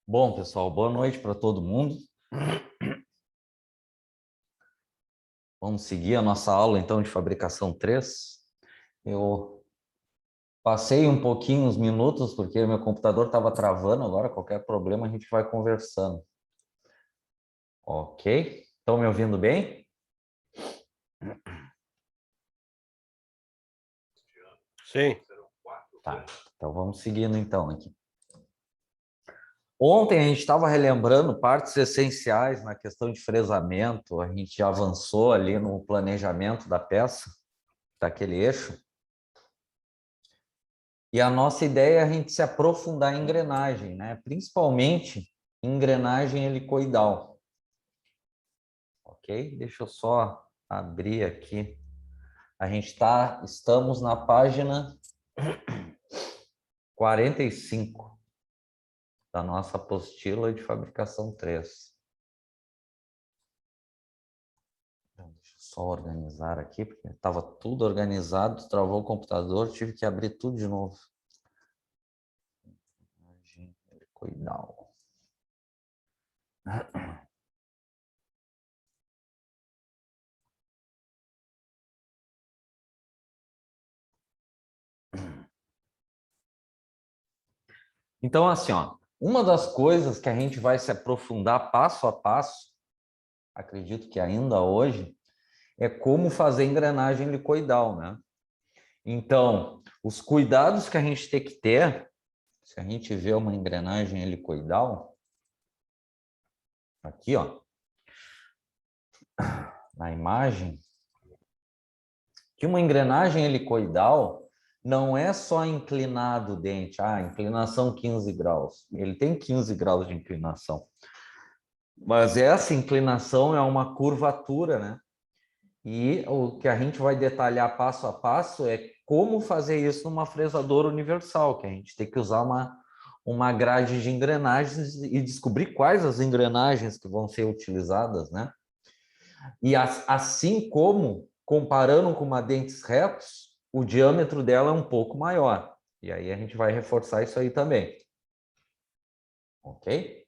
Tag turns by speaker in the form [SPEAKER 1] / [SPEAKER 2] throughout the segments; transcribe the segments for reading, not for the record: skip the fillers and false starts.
[SPEAKER 1] Bom, pessoal, boa noite para todo mundo. Vamos seguir a nossa aula, então, de fabricação 3. Eu passei um pouquinho os minutos, porque meu computador estava travando agora, qualquer problema a gente vai conversando. Ok? Estão me ouvindo bem?
[SPEAKER 2] Sim.
[SPEAKER 1] Tá, então vamos seguindo então aqui. Ontem a gente estava relembrando partes essenciais na questão de fresamento, a gente avançou ali no planejamento da peça, daquele eixo. E a nossa ideia é a gente se aprofundar em engrenagem, né? Principalmente engrenagem helicoidal. Ok? Deixa eu só abrir aqui. Estamos na página 45 da nossa apostila de fabricação 3. Então, deixa eu só organizar aqui, porque estava tudo organizado, travou o computador, tive que abrir tudo de novo. Engrenagem helicoidal. Então, assim, ó, uma das coisas que a gente vai se aprofundar passo a passo, acredito que ainda hoje, é como fazer engrenagem helicoidal, né? Então, os cuidados que a gente tem que ter, se a gente vê uma engrenagem helicoidal, aqui, ó, na imagem, que uma engrenagem helicoidal não é só inclinado o dente, inclinação 15 graus. Ele tem 15 graus de inclinação. Mas essa inclinação é uma curvatura, né? E o que a gente vai detalhar passo a passo é como fazer isso numa fresadora universal, que a gente tem que usar uma grade de engrenagens e descobrir quais as engrenagens que vão ser utilizadas, né? E assim como, comparando com uma dentes retos, o diâmetro dela é um pouco maior. E aí a gente vai reforçar isso aí também. ok?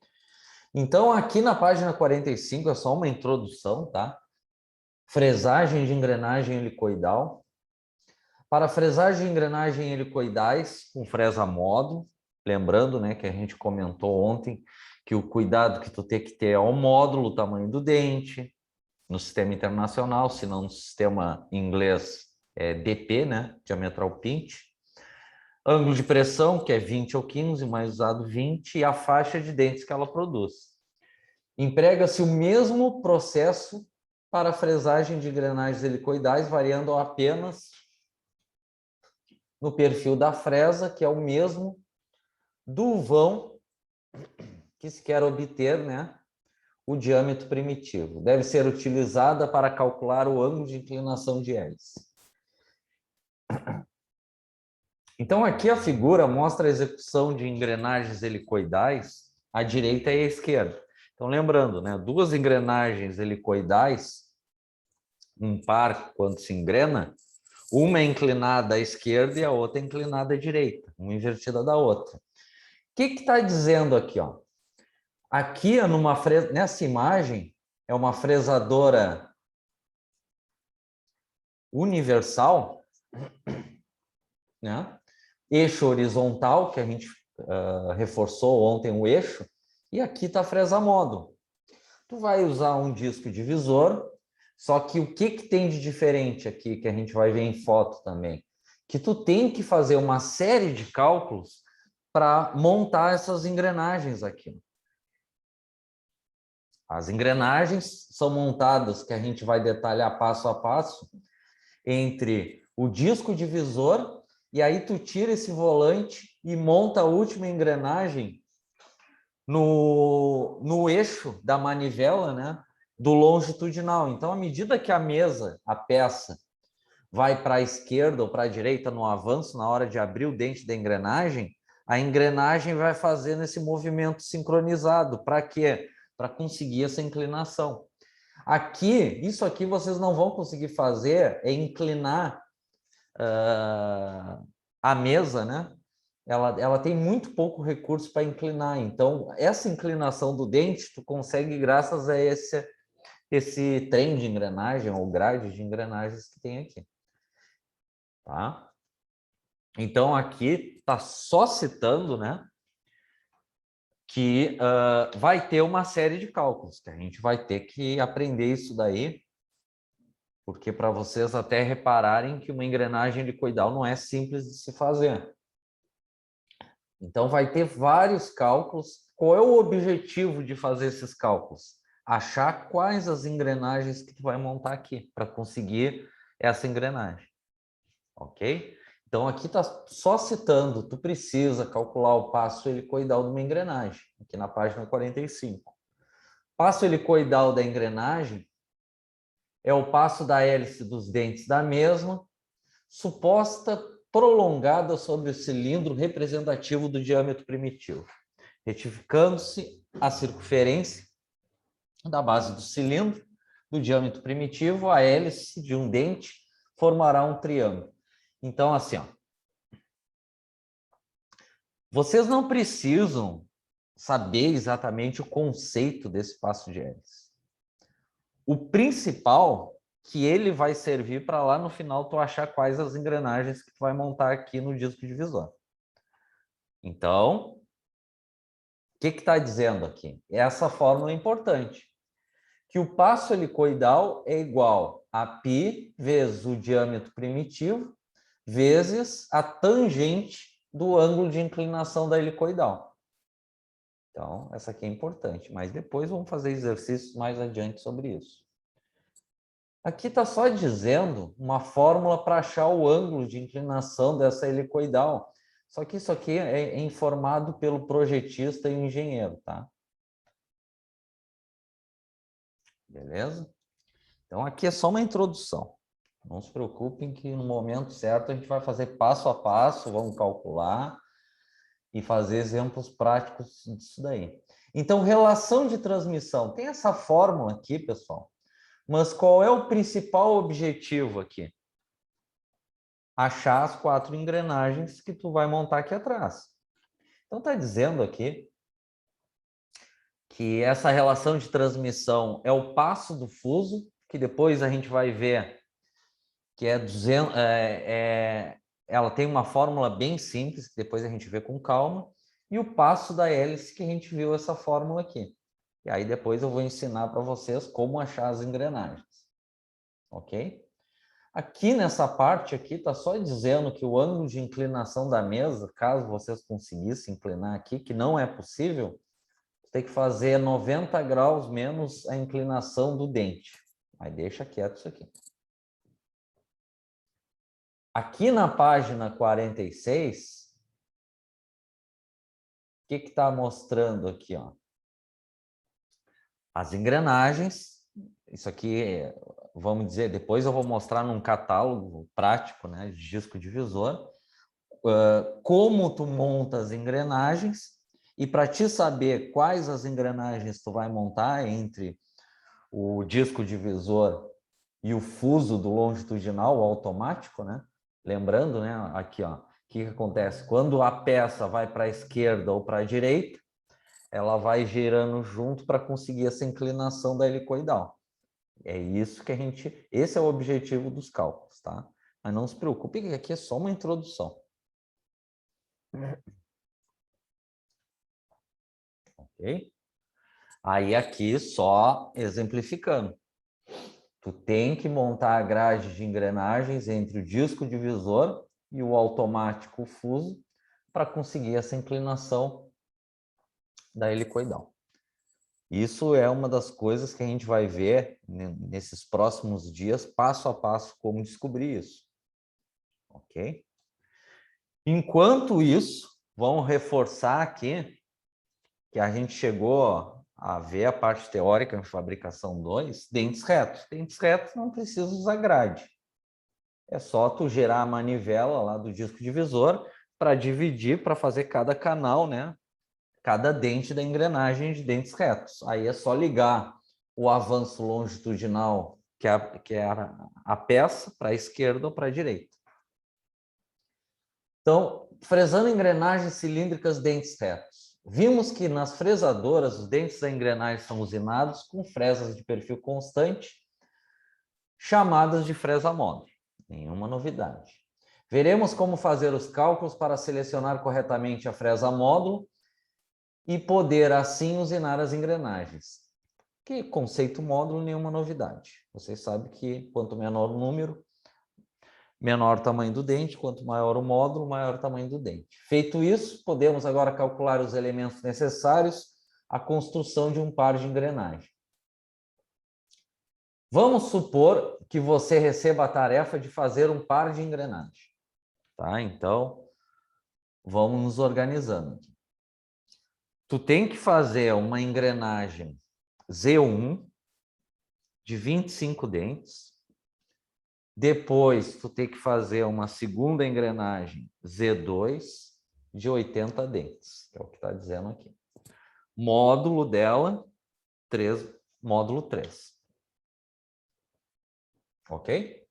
[SPEAKER 1] Então, aqui na página 45 é só uma introdução, tá? Fresagem de engrenagem helicoidal. Para fresagem de engrenagem helicoidais com fresa módulo, lembrando, né, que a gente comentou ontem que o cuidado que tu tem que ter é o módulo, o tamanho do dente, no sistema internacional, se não no sistema inglês é DP, né, diametral pinch. Ângulo de pressão, que é 20 ou 15, mais usado 20, e a faixa de dentes que ela produz. Emprega-se o mesmo processo para a fresagem de engrenagens helicoidais, variando apenas no perfil da fresa, que é o mesmo do vão que se quer obter, né, o diâmetro primitivo. Deve ser utilizada para calcular o ângulo de inclinação de hélice. Então, aqui a figura mostra a execução de engrenagens helicoidais à direita e à esquerda. Então, lembrando, né, duas engrenagens helicoidais, um par quando se engrena, uma é inclinada à esquerda e a outra é inclinada à direita, uma invertida da outra. O que está dizendo aqui? Ó? Aqui, nessa imagem, é uma fresadora universal, né? Eixo horizontal, que a gente reforçou ontem o eixo, e aqui está a fresa módulo. Tu vai usar um disco divisor, só que o que tem de diferente aqui, que a gente vai ver em foto também? Que tu tem que fazer uma série de cálculos para montar essas engrenagens aqui. As engrenagens são montadas, que a gente vai detalhar passo a passo, entre o disco divisor, e aí tu tira esse volante e monta a última engrenagem no eixo da manivela, né, do longitudinal. Então, à medida que a mesa, a peça, vai para a esquerda ou para a direita no avanço, na hora de abrir o dente da engrenagem, a engrenagem vai fazendo esse movimento sincronizado. Para quê? Para conseguir essa inclinação. Aqui, isso aqui vocês não vão conseguir fazer, é inclinar a mesa, né? Ela tem muito pouco recurso para inclinar. Então, essa inclinação do dente, tu consegue graças a esse trem de engrenagem ou grade de engrenagens que tem aqui. Tá? Então, aqui está só citando, né, que vai ter uma série de cálculos, que a gente vai ter que aprender isso daí, porque para vocês até repararem que uma engrenagem helicoidal não é simples de se fazer. Então, vai ter vários cálculos. Qual é o objetivo de fazer esses cálculos? Achar quais as engrenagens que tu vai montar aqui, para conseguir essa engrenagem. Ok? Então, aqui está só citando, tu precisa calcular o passo helicoidal de uma engrenagem, aqui na página 45. Passo helicoidal da engrenagem é o passo da hélice dos dentes da mesma, suposta prolongada sobre o cilindro representativo do diâmetro primitivo, retificando-se a circunferência da base do cilindro, do diâmetro primitivo, a hélice de um dente formará um triângulo. Então, assim, ó, vocês não precisam saber exatamente o conceito desse passo de hélice. O principal que ele vai servir para lá no final tu achar quais as engrenagens que tu vai montar aqui no disco divisor. Então, o que está dizendo aqui? Essa fórmula é importante. Que o passo helicoidal é igual a π vezes o diâmetro primitivo vezes a tangente do ângulo de inclinação da helicoidal. Então, essa aqui é importante, mas depois vamos fazer exercícios mais adiante sobre isso. Aqui está só dizendo uma fórmula para achar o ângulo de inclinação dessa helicoidal. Só que isso aqui é informado pelo projetista e o engenheiro, tá? Beleza? Então, aqui é só uma introdução. Não se preocupem que no momento certo a gente vai fazer passo a passo, vamos calcular e fazer exemplos práticos disso daí. Então, relação de transmissão. Tem essa fórmula aqui, pessoal. Mas qual é o principal objetivo aqui? Achar as 4 engrenagens que tu vai montar aqui atrás. Então, está dizendo aqui que essa relação de transmissão é o passo do fuso, que depois a gente vai ver que é 200, ela tem uma fórmula bem simples, que depois a gente vê com calma, e o passo da hélice, que a gente viu essa fórmula aqui. E aí depois eu vou ensinar para vocês como achar as engrenagens. Ok? Aqui nessa parte aqui está só dizendo que o ângulo de inclinação da mesa, caso vocês conseguissem inclinar aqui, que não é possível, tem que fazer 90 graus menos a inclinação do dente. Aí deixa quieto isso aqui. Aqui na página 46, o que está mostrando aqui? Ó? As engrenagens, isso aqui, vamos dizer, depois eu vou mostrar num catálogo prático, né, de disco divisor, como tu monta as engrenagens, e para te saber quais as engrenagens tu vai montar entre o disco divisor e o fuso do longitudinal, o automático, né? Lembrando, né, aqui, ó, o que acontece? Quando a peça vai para a esquerda ou para a direita, ela vai girando junto para conseguir essa inclinação da helicoidal. É isso que a gente... Esse é o objetivo dos cálculos, tá? Mas não se preocupe que aqui é só uma introdução. Ok? Aí aqui só exemplificando. Tu tem que montar a grade de engrenagens entre o disco divisor e o automático fuso para conseguir essa inclinação da helicoidal. Isso é uma das coisas que a gente vai ver nesses próximos dias, passo a passo, como descobrir isso. Ok? Enquanto isso, vamos reforçar aqui que a gente chegou a ver a parte teórica em fabricação 2, dentes retos. Dentes retos não precisa usar grade. É só tu gerar a manivela lá do disco divisor para dividir, para fazer cada canal, né? Cada dente da engrenagem de dentes retos. Aí é só ligar o avanço longitudinal, que é a peça, para a esquerda ou para a direita. Então, fresando engrenagens cilíndricas dentes retos. Vimos que nas fresadoras os dentes da engrenagem são usinados com fresas de perfil constante, chamadas de fresa módulo. Nenhuma novidade. Veremos como fazer os cálculos para selecionar corretamente a fresa módulo e poder assim usinar as engrenagens. Que conceito módulo, nenhuma novidade. Vocês sabem que quanto menor o número, menor o tamanho do dente, quanto maior o módulo, maior o tamanho do dente. Feito isso, podemos agora calcular os elementos necessários à construção de um par de engrenagem. Vamos supor que você receba a tarefa de fazer um par de engrenagem. Tá? Então, vamos nos organizando aqui. Tu tem que fazer uma engrenagem Z1 de 25 dentes. Depois, tu tem que fazer uma segunda engrenagem Z2 de 80 dentes, que é o que está dizendo aqui. Módulo dela, módulo 3. Ok?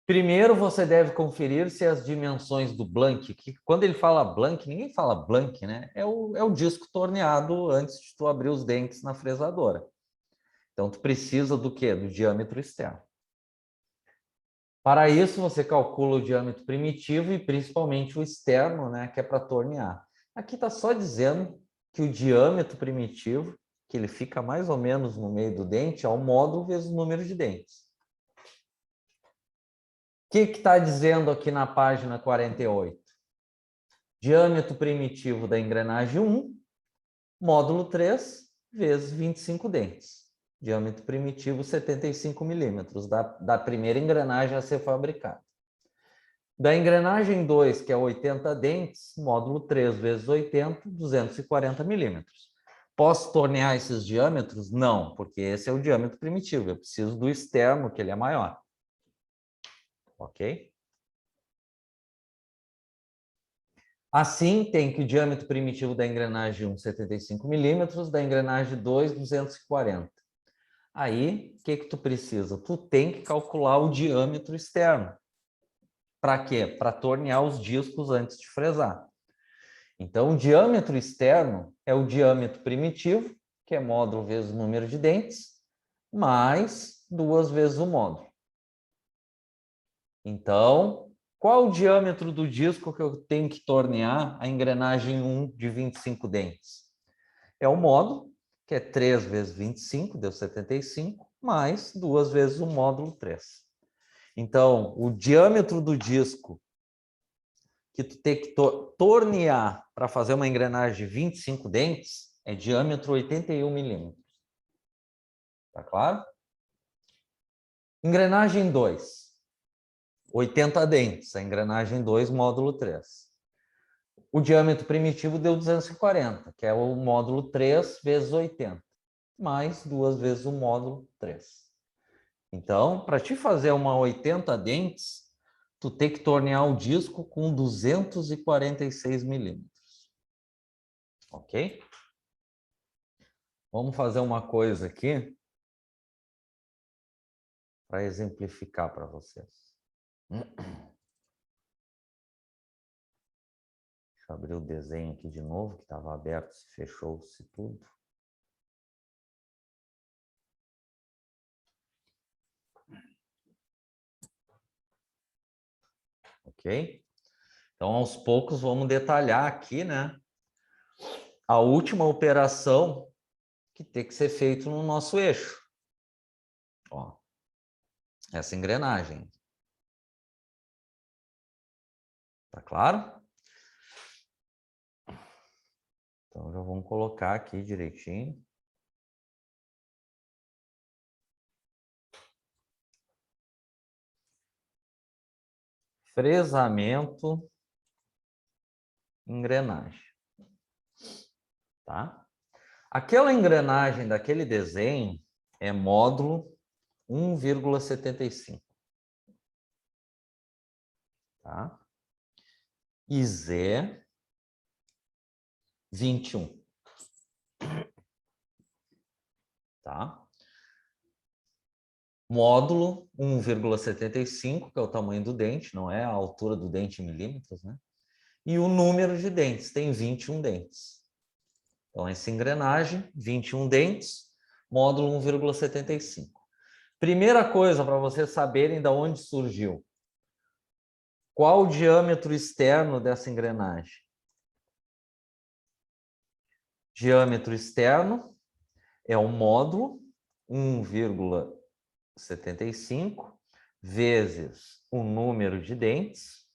[SPEAKER 1] Primeiro, você deve conferir se as dimensões do blank, que quando ele fala blank, ninguém fala blank, né? É o disco torneado antes de tu abrir os dentes na fresadora. Então, tu precisa do quê? Do diâmetro externo. Para isso, você calcula o diâmetro primitivo e principalmente o externo, né, que é para tornear. Aqui está só dizendo que o diâmetro primitivo, que ele fica mais ou menos no meio do dente, é o módulo vezes o número de dentes. O que está dizendo aqui na página 48? Diâmetro primitivo da engrenagem 1, módulo 3, vezes 25 dentes. Diâmetro primitivo 75 milímetros, da primeira engrenagem a ser fabricada. Da engrenagem 2, que é 80 dentes, módulo 3 vezes 80, 240 milímetros. Posso tornear esses diâmetros? Não, porque esse é o diâmetro primitivo. Eu preciso do externo, que ele é maior. Ok? Assim, tem que o diâmetro primitivo da engrenagem 1, 75 milímetros, da engrenagem 2, 240. Aí, o que tu precisa? Tu tem que calcular o diâmetro externo. Para quê? Para tornear os discos antes de fresar. Então, o diâmetro externo é o diâmetro primitivo, que é módulo vezes o número de dentes, mais 2 vezes o módulo. Então, qual o diâmetro do disco que eu tenho que tornear a engrenagem 1 de 25 dentes? É o módulo, que é 3 vezes 25, deu 75, mais 2 vezes o módulo 3. Então, o diâmetro do disco que tu tem que tornear para fazer uma engrenagem de 25 dentes é diâmetro 81 milímetros. Tá claro? Engrenagem 2, 80 dentes, a engrenagem 2, módulo 3. O diâmetro primitivo deu 240, que é o módulo 3 vezes 80, mais 2 vezes o módulo 3. Então, para te fazer uma 80 dentes, tu tem que tornear o disco com 246 milímetros. Ok? Vamos fazer uma coisa aqui para exemplificar para vocês. Deixa eu abrir o desenho aqui de novo, que estava aberto, se fechou-se tudo. Ok? Então, aos poucos, vamos detalhar aqui, né? A última operação que tem que ser feita no nosso eixo. Ó, essa engrenagem. Tá claro? Então, já vamos colocar aqui direitinho. Fresamento, engrenagem. Tá? Aquela engrenagem daquele desenho é módulo 1,75. Tá? E Z 21. Tá? Módulo 1,75, que é o tamanho do dente, não é a altura do dente em milímetros, né? E o número de dentes, tem 21 dentes. Então, essa engrenagem, 21 dentes, módulo 1,75. Primeira coisa para vocês saberem de onde surgiu. Qual o diâmetro externo dessa engrenagem? Diâmetro externo é o módulo 1,75 vezes o número de dentes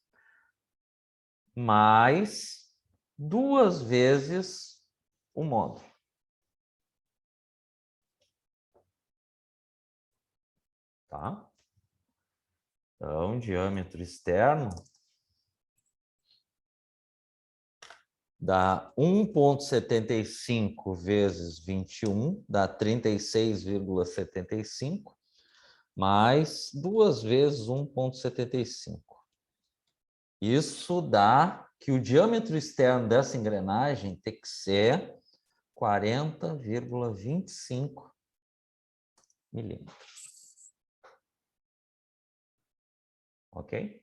[SPEAKER 1] mais 2 vezes o módulo. Tá? Então, diâmetro externo dá 1,75 vezes 21, dá 36,75, mais 2 vezes 1,75. Isso dá que o diâmetro externo dessa engrenagem tem que ser 40,25 milímetros. Ok?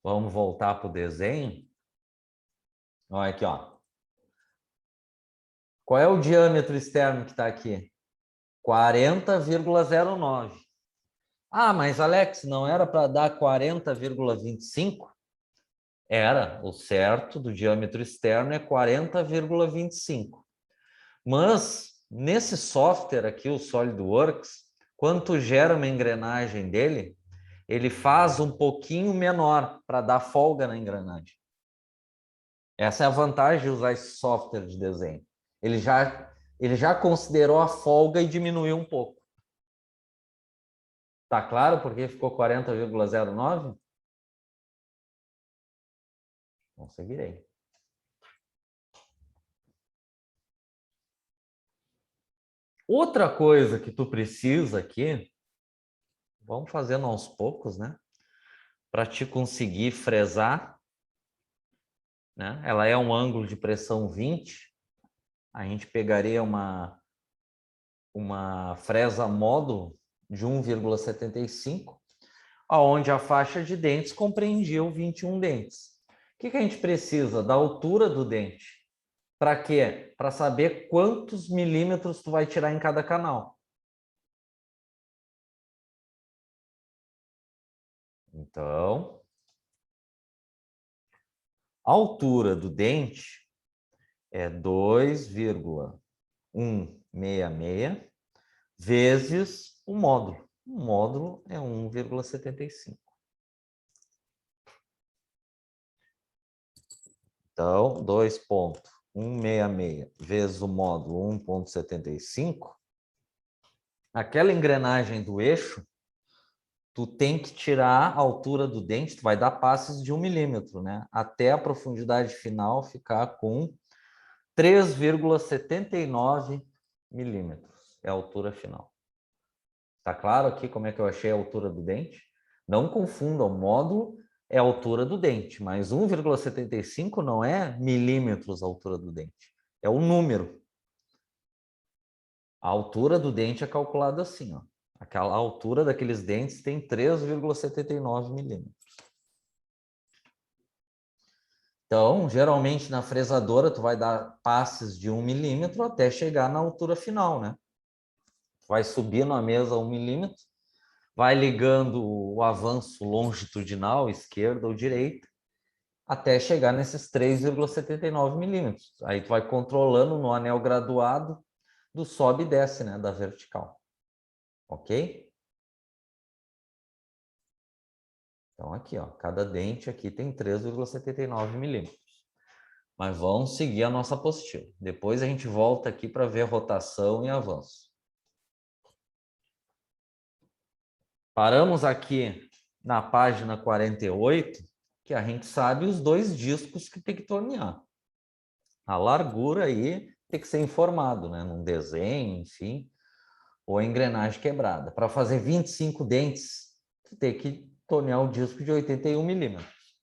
[SPEAKER 1] Vamos voltar para o desenho. Olha aqui, ó. Qual é o diâmetro externo que está aqui? 40,09. Ah, mas Alex, não era para dar 40,25? Era, o certo do diâmetro externo é 40,25. Mas, nesse software aqui, o SolidWorks, quando tu gera uma engrenagem dele, ele faz um pouquinho menor para dar folga na engrenagem. Essa é a vantagem de usar esse software de desenho. Ele já considerou a folga e diminuiu um pouco. Tá claro por que ficou 40,09? Conseguirei. Outra coisa que tu precisa aqui, vamos fazendo aos poucos, né? Para te conseguir fresar, né? Ela é um ângulo de pressão 20. A gente pegaria uma fresa módulo de 1,75. onde a faixa de dentes compreendia o 21 dentes. O que a gente precisa? Da altura do dente. Para quê? Para saber quantos milímetros tu vai tirar em cada canal. Então, a altura do dente é 2,166 vezes o módulo. O módulo é 1,75. Então, 2,166 vezes o módulo 1,75. Aquela engrenagem do eixo, tu tem que tirar a altura do dente, tu vai dar passes de 1 milímetro, né? Até a profundidade final ficar com 3,79 milímetros. É a altura final. Tá claro aqui como é que eu achei a altura do dente? Não confunda, o módulo é a altura do dente, mas 1,75 não é milímetros a altura do dente, é o número. A altura do dente é calculada assim, ó. Aquela altura daqueles dentes tem 3,79 milímetros. Então, geralmente na fresadora, tu vai dar passes de 1 milímetro até chegar na altura final, né? Vai subindo a mesa 1 milímetro, vai ligando o avanço longitudinal, esquerda ou direita, até chegar nesses 3,79 milímetros. Aí tu vai controlando no anel graduado do sobe e desce, né, da vertical. Ok? Então aqui, ó, cada dente aqui tem 3,79 milímetros. Mas vamos seguir a nossa apostila. Depois a gente volta aqui para ver rotação e avanço. Paramos aqui na página 48, que a gente sabe os dois discos que tem que tornear. A largura aí tem que ser informado, né? Num desenho, enfim, ou a engrenagem quebrada. Para fazer 25 dentes, tu tem que tornear o disco de 81 milímetros.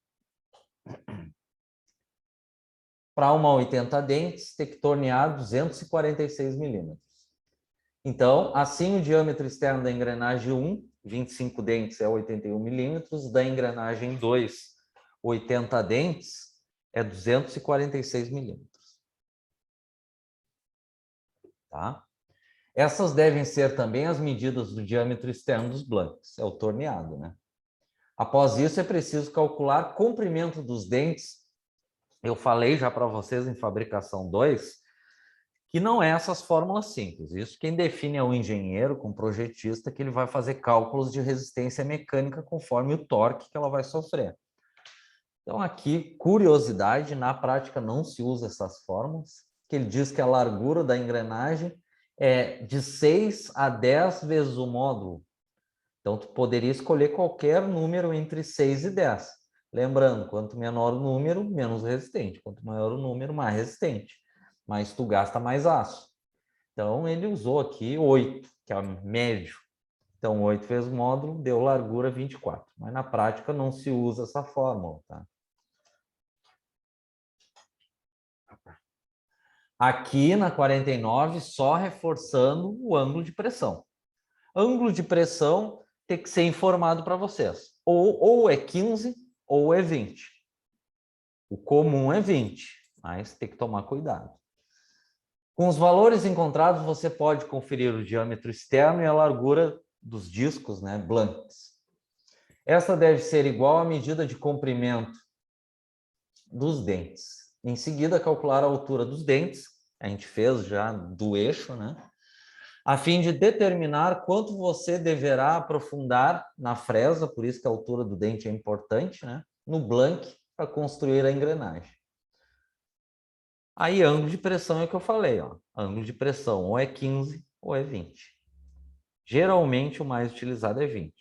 [SPEAKER 1] Para uma 80 dentes, tem que tornear 246 milímetros. Então, assim o diâmetro externo da engrenagem 1, 25 dentes é 81 milímetros, da engrenagem 2, 80 dentes, é 246 milímetros. Tá? Essas devem ser também as medidas do diâmetro externo dos blanks, é o torneado, né? Após isso, é preciso calcular comprimento dos dentes. Eu falei já para vocês em fabricação 2, que não é essas fórmulas simples. Isso quem define é o engenheiro com o projetista, que ele vai fazer cálculos de resistência mecânica conforme o torque que ela vai sofrer. Então aqui, curiosidade, na prática não se usa essas fórmulas, que ele diz que a largura da engrenagem é de 6 a 10 vezes o módulo. Então tu poderia escolher qualquer número entre 6 e 10. Lembrando, quanto menor o número, menos resistente. Quanto maior o número, mais resistente. Mas tu gasta mais aço. Então, ele usou aqui 8, que é o médio. Então, 8 vezes módulo deu largura 24. Mas na prática não se usa essa fórmula, tá? Aqui na 49, só reforçando o ângulo de pressão. Ângulo de pressão tem que ser informado para vocês. Ou é 15 ou é 20. O comum é 20, mas tem que tomar cuidado. Com os valores encontrados, você pode conferir o diâmetro externo e a largura dos discos, né, blanks. Essa deve ser igual à medida de comprimento dos dentes. Em seguida, calcular a altura dos dentes, a gente fez já do eixo, né, a fim de determinar quanto você deverá aprofundar na fresa, por isso que a altura do dente é importante, né, no blank, para construir a engrenagem. Aí, ângulo de pressão é o que eu falei, ó. Ângulo de pressão ou é 15 ou é 20. Geralmente, o mais utilizado é 20.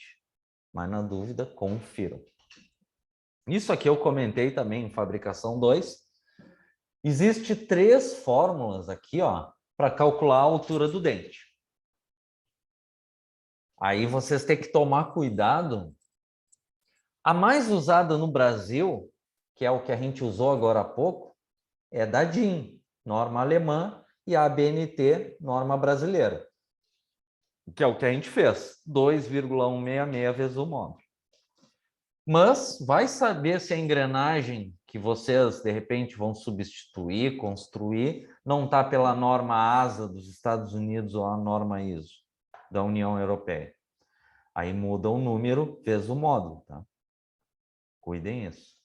[SPEAKER 1] Mas, na dúvida, confiram. Isso aqui eu comentei também em fabricação 2. Existe 3 fórmulas aqui, ó, para calcular a altura do dente. Aí vocês têm que tomar cuidado. A mais usada no Brasil, que é o que a gente usou agora há pouco, é da DIN, norma alemã, e a ABNT, norma brasileira, que é o que a gente fez, 2,166 vezes o módulo. Mas vai saber se a engrenagem que vocês, de repente, vão substituir, construir, não está pela norma ASA dos Estados Unidos ou a norma ISO da União Europeia. Aí muda o número vezes o módulo, tá? Cuidem isso.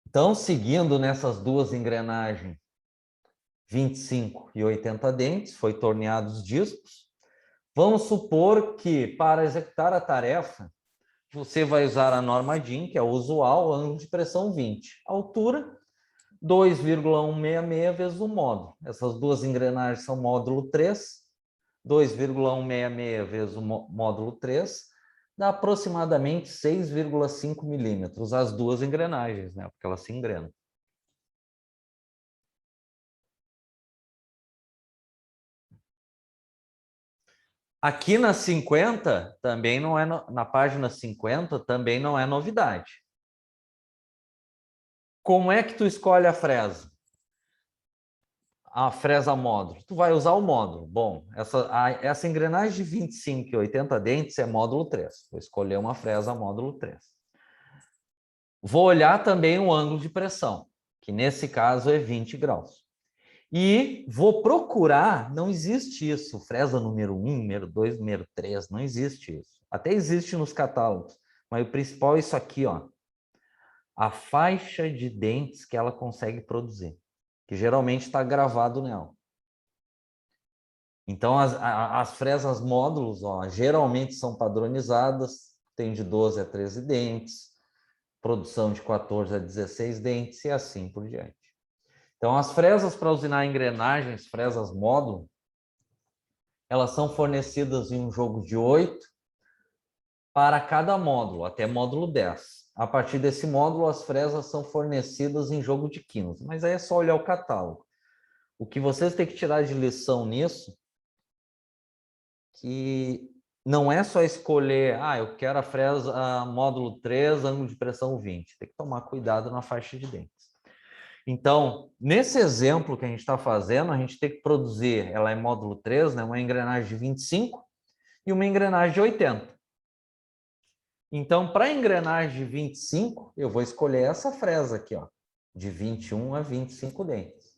[SPEAKER 1] Então, seguindo nessas duas engrenagens, 25 e 80 dentes, foi torneados discos. Vamos supor que, para executar a tarefa, você vai usar a norma DIN, que é o usual, ângulo de pressão 20. Altura, 2,166 vezes o módulo. Essas duas engrenagens são módulo 3. 2,166 vezes o módulo 3 dá aproximadamente 6,5 milímetros, as duas engrenagens, né? Porque elas se engrenam. Aqui na 50, também não é na página 50, também não é novidade. Como é que tu escolhe a fresa? A fresa módulo. Tu vai usar o módulo. Bom, essa engrenagem de 25 e 80 dentes é módulo 3. Vou escolher uma fresa módulo 3. Vou olhar também o ângulo de pressão, que nesse caso é 20 graus. E vou procurar, não existe isso, fresa número 1, número 2, número 3, não existe isso. Até existe nos catálogos, mas o principal é isso aqui, ó. A faixa de dentes que ela consegue produzir, que geralmente está gravado nela. Então, as fresas módulos, ó, geralmente são padronizadas, tem de 12 a 13 dentes, produção de 14 a 16 dentes e assim por diante. Então, as fresas para usinar engrenagens, fresas módulo, elas são fornecidas em um jogo de 8 para cada módulo, até módulo 10. A partir desse módulo, as fresas são fornecidas em jogo de 15, mas aí é só olhar o catálogo. O que vocês têm que tirar de lição nisso, que não é só escolher, eu quero a fresa módulo 3, ângulo de pressão 20. Tem que tomar cuidado na faixa de dentes. Então, nesse exemplo que a gente está fazendo, a gente tem que produzir, ela é módulo 3, né, uma engrenagem de 25 e uma engrenagem de 80. Então, para a engrenagem de 25, eu vou escolher essa fresa aqui, ó, de 21 a 25 dentes.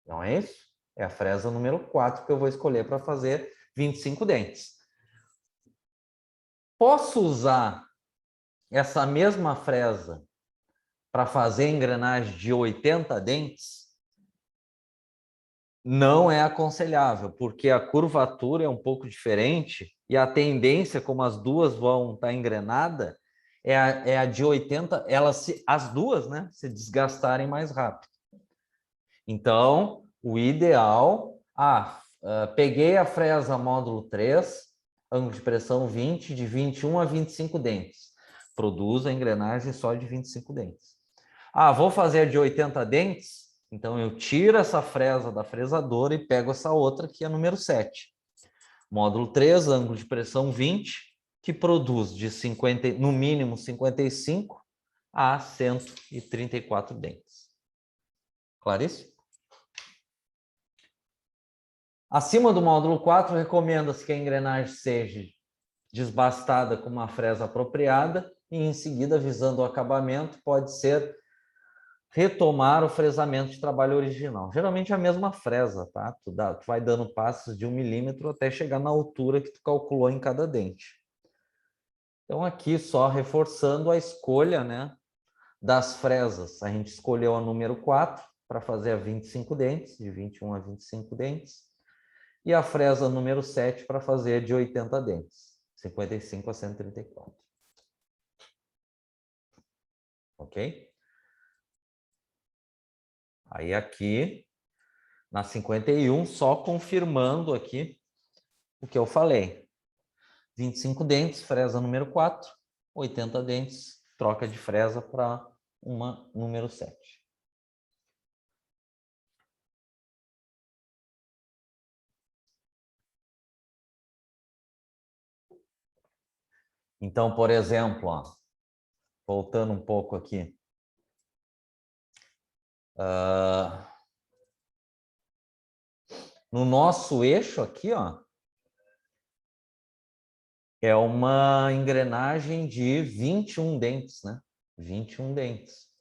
[SPEAKER 1] Não é isso? É a fresa número 4 que eu vou escolher para fazer 25 dentes. Posso usar essa mesma fresa para fazer engrenagem de 80 dentes? Não é aconselhável, porque a curvatura é um pouco diferente e a tendência, como as duas vão estar engrenadas, é a de 80, as duas, né, se desgastarem mais rápido. Então, o ideal... peguei a fresa módulo 3, ângulo de pressão 20, de 21 a 25 dentes. Produz a engrenagem só de 25 dentes. Vou fazer de 80 dentes? Então, eu tiro essa fresa da fresadora e pego essa outra, que é a número 7. Módulo 3, ângulo de pressão 20, que produz de 50, no mínimo 55 a 134 dentes. Claríssimo? Acima do módulo 4, recomenda-se que a engrenagem seja desbastada com uma fresa apropriada e, em seguida, visando o acabamento, pode ser retomar o fresamento de trabalho original. Geralmente é a mesma fresa, tá? Tu vai dando passos de 1 milímetro até chegar na altura que tu calculou em cada dente. Então, aqui só reforçando a escolha, né, das fresas. A gente escolheu a número 4 para fazer a 25 dentes, de 21 a 25 dentes. E a fresa número 7 para fazer de 80 dentes, 55 a 134. Ok? Aí aqui, na 51, só confirmando aqui o que eu falei. 25 dentes, fresa número 4, 80 dentes, troca de fresa para uma número 7. Então, por exemplo, ó, voltando um pouco aqui. No nosso eixo aqui, ó, É uma engrenagem de 21 dentes, né? 21 dentes.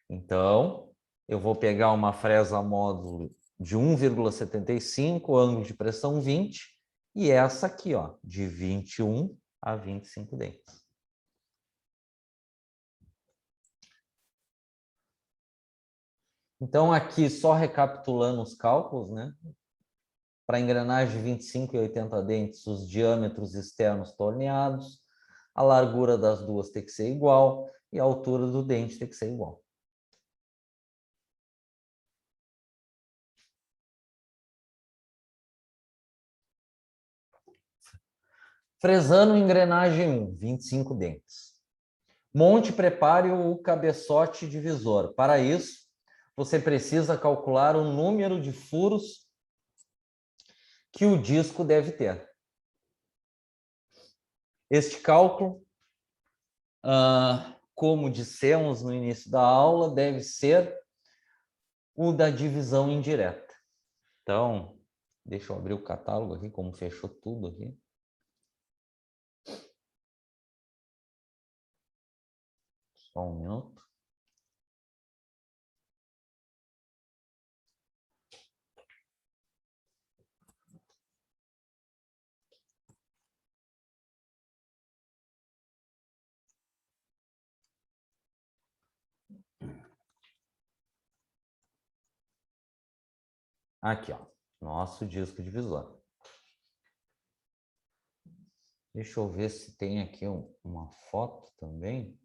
[SPEAKER 1] Então, eu vou pegar uma fresa módulo de 1,75, ângulo de pressão 20, e essa aqui, ó, de 21 a 25 dentes. Então, aqui, só recapitulando os cálculos, né? Para engrenagem de 25 e 80 dentes, os diâmetros externos torneados, a largura das duas tem que ser igual e a altura do dente tem que ser igual. Fresando engrenagem 1, 25 dentes. Monte e prepare o cabeçote divisor. Para isso, você precisa calcular o número de furos que o disco deve ter. Este cálculo, como dissemos no início da aula, deve ser o da divisão indireta. Então, deixa eu abrir o catálogo aqui, como fechou tudo aqui. Só um minuto. Aqui, ó, nosso disco divisor. Deixa eu ver se tem aqui uma foto também.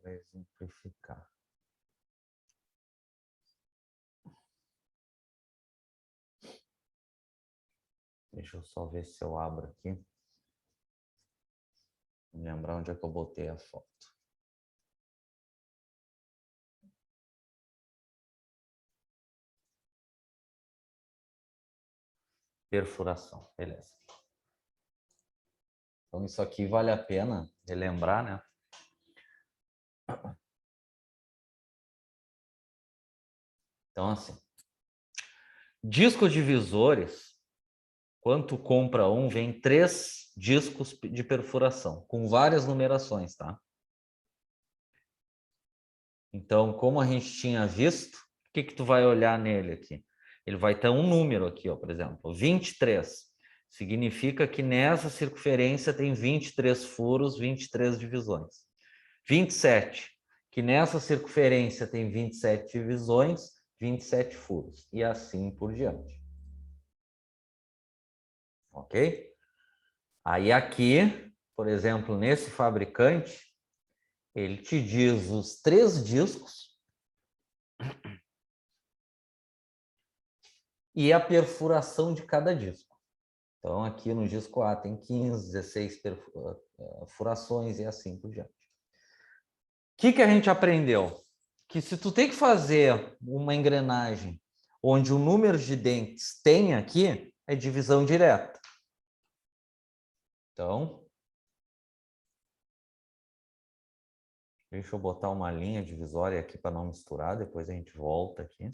[SPEAKER 1] Para exemplificar. Deixa eu só ver se eu abro aqui. Vou lembrar onde é que eu botei a foto. Perfuração, beleza. Então, isso aqui vale a pena relembrar, né? Então, assim, discos divisores, quando tu compra um, vem 3 discos de perfuração, com várias numerações, tá? Então, como a gente tinha visto, o que que tu vai olhar nele aqui? Ele vai ter um número aqui, ó, por exemplo, 23. Significa que nessa circunferência tem 23 furos, 23 divisões. 27, que nessa circunferência tem 27 divisões, 27 furos, e assim por diante. Ok? Aí aqui, por exemplo, nesse fabricante, ele te diz os 3 discos e a perfuração de cada disco. Então, aqui no disco A tem 15, 16 perfurações e assim por diante. O que a gente aprendeu? Que se tu tem que fazer uma engrenagem onde o número de dentes tem aqui, é divisão direta. Então, deixa eu botar uma linha divisória aqui para não misturar, depois a gente volta aqui.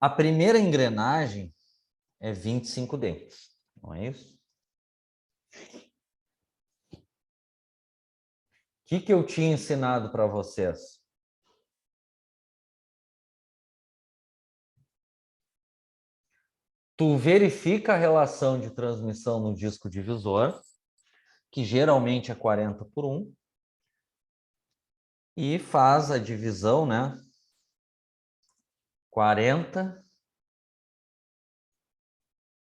[SPEAKER 1] A primeira engrenagem é 25 dentes, não é isso? O que eu tinha ensinado para vocês? Tu verifica a relação de transmissão no disco divisor, que geralmente é 40/1, e faz a divisão, né? 40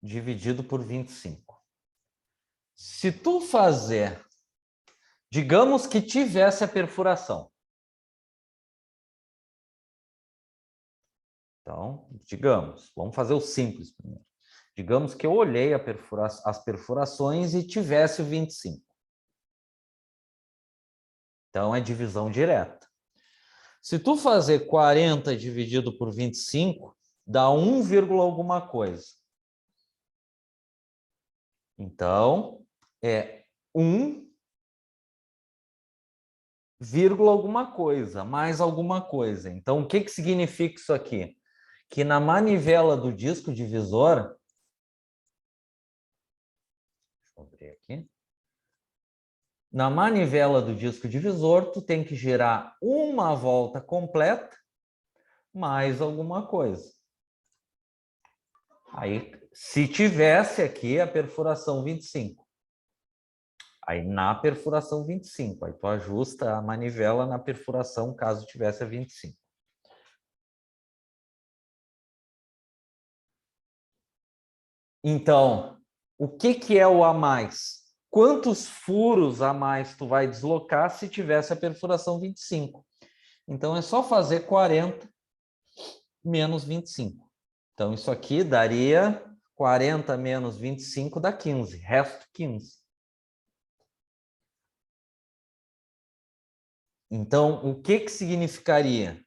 [SPEAKER 1] dividido por 25. Se tu fazer, digamos que tivesse a perfuração. Então, digamos, vamos fazer o simples primeiro. Digamos que eu olhei as perfurações e tivesse o 25. Então, é divisão direta. Se tu fazer 40 dividido por 25, dá 1, alguma coisa. Então, é 1, alguma coisa, mais alguma coisa. Então, o que significa isso aqui? Que na manivela do disco divisor, deixa eu abrir aqui. Na manivela do disco divisor, tu tem que girar uma volta completa mais alguma coisa. Aí, se tivesse aqui a perfuração 25. Aí, na perfuração 25, aí tu ajusta a manivela na perfuração, caso tivesse a 25. Então, o que é o a mais? Quantos furos a mais tu vai deslocar se tivesse a perfuração 25? Então, é só fazer 40 menos 25. Então, isso aqui daria 40 menos 25 dá 15, resto 15. Então, o que significaria?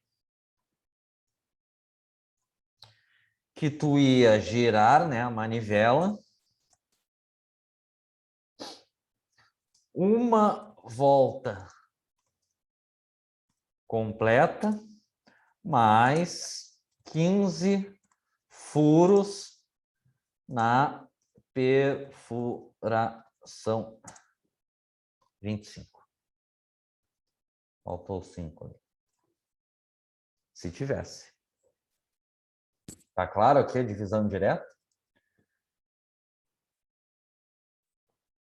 [SPEAKER 1] Que tu ia girar, né, a manivela uma volta completa mais 15 furos na perfuração 25. Faltou 5 ali. Se tivesse. Tá claro aqui a divisão direta?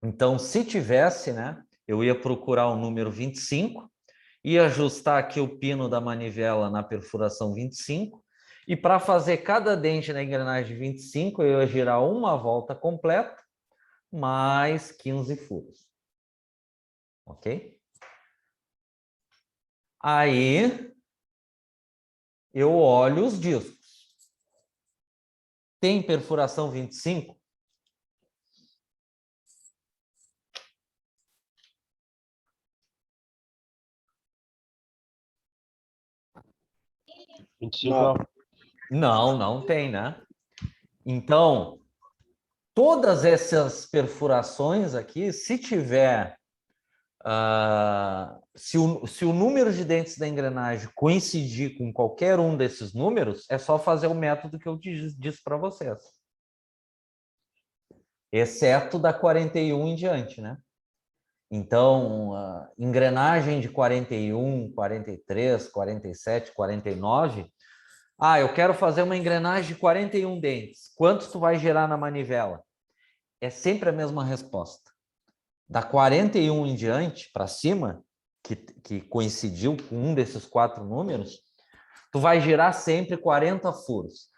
[SPEAKER 1] Então, se tivesse, né, eu ia procurar o número 25, ia ajustar aqui o pino da manivela na perfuração 25, e para fazer cada dente na engrenagem 25, eu ia girar uma volta completa, mais 15 furos. Ok? Aí, eu olho os discos. Tem perfuração 25?
[SPEAKER 2] Não.
[SPEAKER 1] Não tem, né? Então, todas essas perfurações aqui, se tiver... se o número de dentes da engrenagem coincidir com qualquer um desses números, é só fazer o método que eu disse para vocês. Exceto da 41 em diante, né? Então, engrenagem de 41, 43, 47, 49. Eu quero fazer uma engrenagem de 41 dentes. Quantos tu vai gerar na manivela? É sempre a mesma resposta. Da 41 em diante, para cima, que coincidiu com um desses 4 números, tu vai girar sempre 40 furos.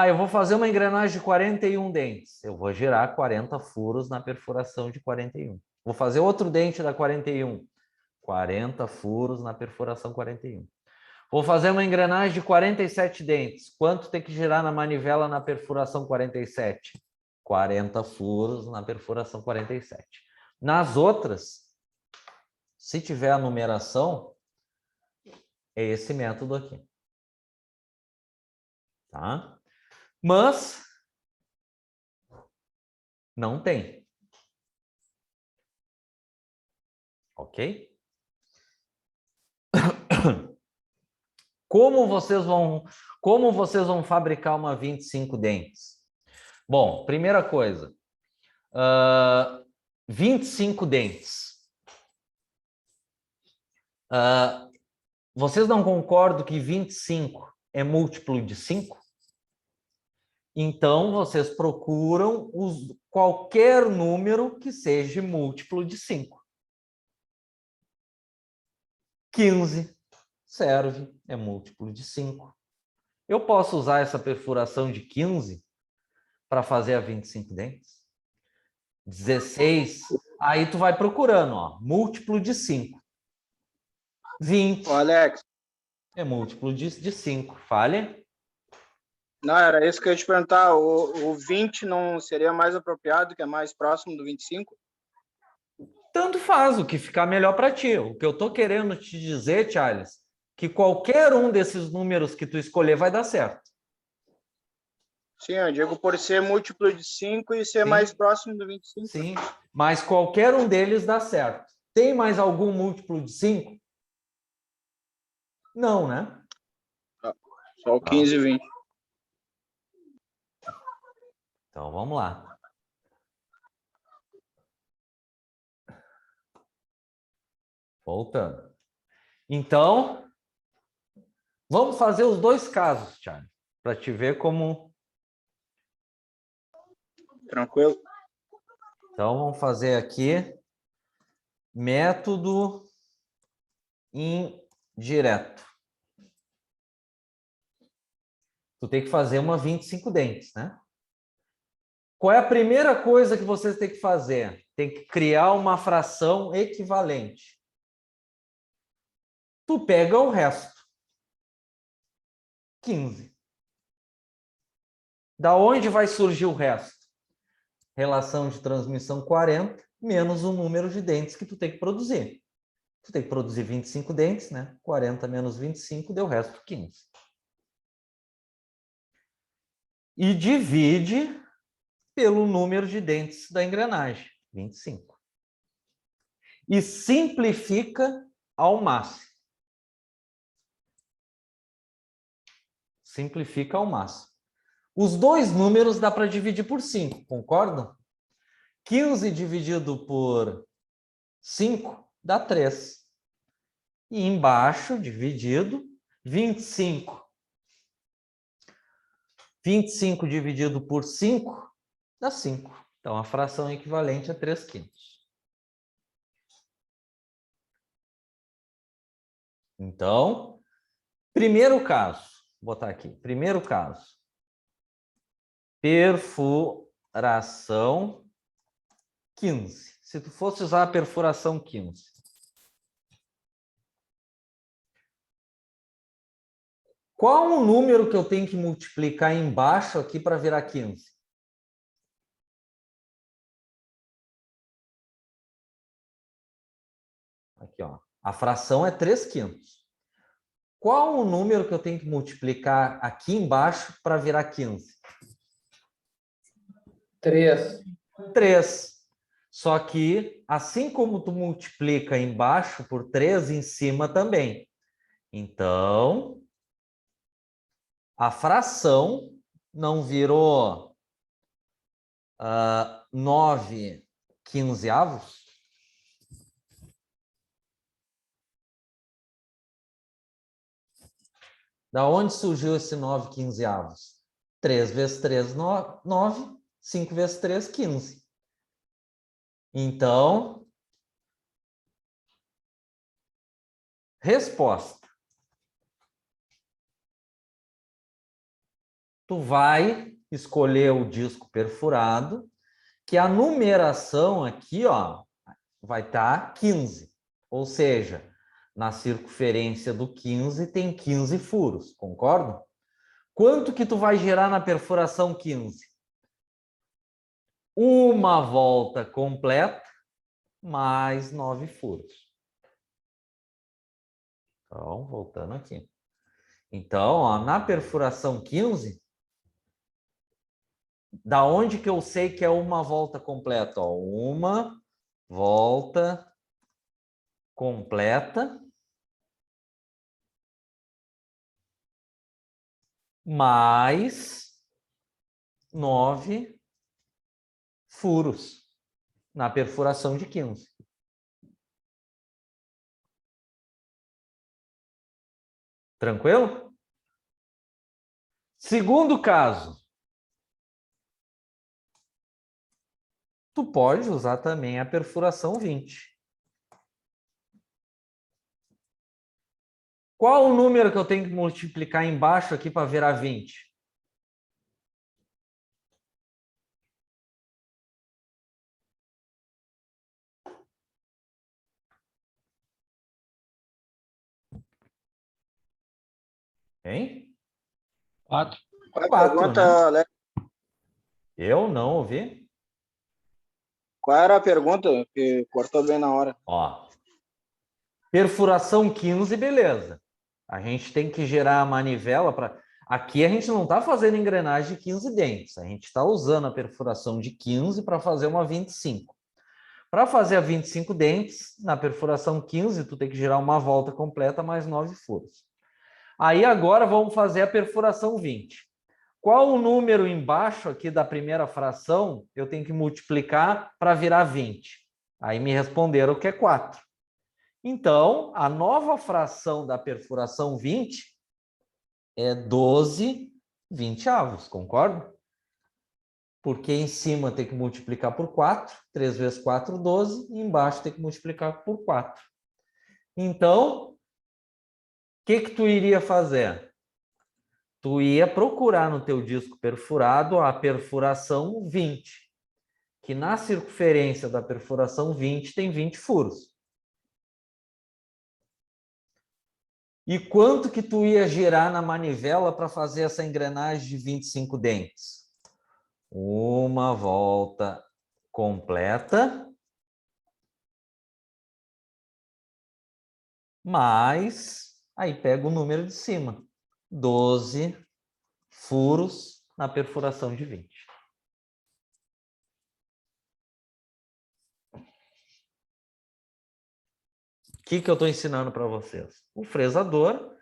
[SPEAKER 1] Eu vou fazer uma engrenagem de 41 dentes. Eu vou girar 40 furos na perfuração de 41. Vou fazer outro dente da 41. 40 furos na perfuração 41. Vou fazer uma engrenagem de 47 dentes. Quanto tem que girar na manivela na perfuração 47? 40 furos na perfuração 47. Nas outras, se tiver a numeração, é esse método aqui. Tá? Mas não tem. Ok? Como vocês vão fabricar uma 25 dentes? Bom, primeira coisa, 25 dentes. Vocês não concordam que 25 é múltiplo de 5? Então, vocês procuram qualquer número que seja múltiplo de 5. 15 serve, é múltiplo de 5. Eu posso usar essa perfuração de 15 para fazer a 25 dentes? 16, aí tu vai procurando, ó, múltiplo de 5. 20
[SPEAKER 2] Ô, Alex,
[SPEAKER 1] é múltiplo de 5. Fale?
[SPEAKER 2] não, era isso que eu ia te perguntar. O 20 não seria mais apropriado, que é mais próximo do 25?
[SPEAKER 1] Tanto faz, o que ficar melhor para ti. O que eu estou querendo te dizer, Charles, que qualquer um desses números que tu escolher vai dar certo.
[SPEAKER 2] Sim, eu digo por ser múltiplo de 5 e ser
[SPEAKER 1] Sim.
[SPEAKER 2] mais próximo do 25.
[SPEAKER 1] Sim, mas qualquer um deles dá certo. Tem mais algum múltiplo de 5? Não, né?
[SPEAKER 2] Só o 15 e 20.
[SPEAKER 1] Então, vamos lá. Voltando. Então, vamos fazer os dois casos, Thiago, para te ver como...
[SPEAKER 2] Tranquilo?
[SPEAKER 1] Então, vamos fazer aqui método indireto. Tu tem que fazer uma 25 dentes, né? Qual é a primeira coisa que vocês têm que fazer? Tem que criar uma fração equivalente. Tu pega o resto. 15. Da onde vai surgir o resto? Relação de transmissão 40 menos o número de dentes que tu tem que produzir. Tu tem que produzir 25 dentes, né? 40 menos 25 deu o resto 15. E divide pelo número de dentes da engrenagem, 25. E simplifica ao máximo. Simplifica ao máximo. Os dois números dá para dividir por 5, concordam? 15 dividido por 5 dá 3. E embaixo, dividido, 25. 25 dividido por 5 dá 5. Então, a fração equivalente é 3/5. Então, primeiro caso, vou botar aqui, primeiro caso. Perfuração 15. Se tu fosse usar a perfuração 15. Qual o número que eu tenho que multiplicar embaixo aqui para virar 15? Aqui, ó. A fração é 3/5. Qual o número que eu tenho que multiplicar aqui embaixo para virar 15?
[SPEAKER 3] 3.
[SPEAKER 1] 3. Só que, assim como tu multiplica embaixo por 3, em cima também. Então, a fração não virou 9/15? Da onde surgiu esse 9/15? 3 vezes 3, 9. 5 vezes 3, 15. Então, resposta. Tu vai escolher o disco perfurado, que a numeração aqui, ó, vai estar 15. Ou seja, na circunferência do 15 tem 15 furos, concorda? Quanto que tu vai gerar na perfuração 15? Uma volta completa mais 9 furos. Então, voltando aqui. Então, ó, na perfuração 15, da onde que eu sei que é uma volta completa? Ó, uma volta completa mais 9 furos na perfuração de 15. Tranquilo? Segundo caso. Tu pode usar também a perfuração 20. Qual o número que eu tenho que multiplicar embaixo aqui para virar 20? Hein?
[SPEAKER 3] 4.
[SPEAKER 2] Qual é a
[SPEAKER 1] 4,
[SPEAKER 2] pergunta,
[SPEAKER 1] né?
[SPEAKER 2] Alex?
[SPEAKER 1] Eu não ouvi.
[SPEAKER 2] Qual era a pergunta? Que cortou bem na hora.
[SPEAKER 1] Ó. Perfuração 15, beleza. A gente tem que gerar a manivela para... Aqui a gente não está fazendo engrenagem de 15 dentes. A gente está usando a perfuração de 15 para fazer uma 25. Para fazer a 25 dentes, na perfuração 15, tu tem que girar uma volta completa mais 9 furos. Aí agora vamos fazer a perfuração 20. Qual o número embaixo aqui da primeira fração eu tenho que multiplicar para virar 20? Aí me responderam que é 4. Então, a nova fração da perfuração 20 é 12 vinteavos, concorda? Porque em cima tem que multiplicar por 4, 3 vezes 4, 12, e embaixo tem que multiplicar por 4. Então, o que tu iria fazer? Tu ia procurar no teu disco perfurado a perfuração 20, que na circunferência da perfuração 20 tem 20 furos. E quanto que tu ia girar na manivela para fazer essa engrenagem de 25 dentes? Uma volta completa, mais, aí pega o número de cima, 12 furos na perfuração de 20. O que eu estou ensinando para vocês? O fresador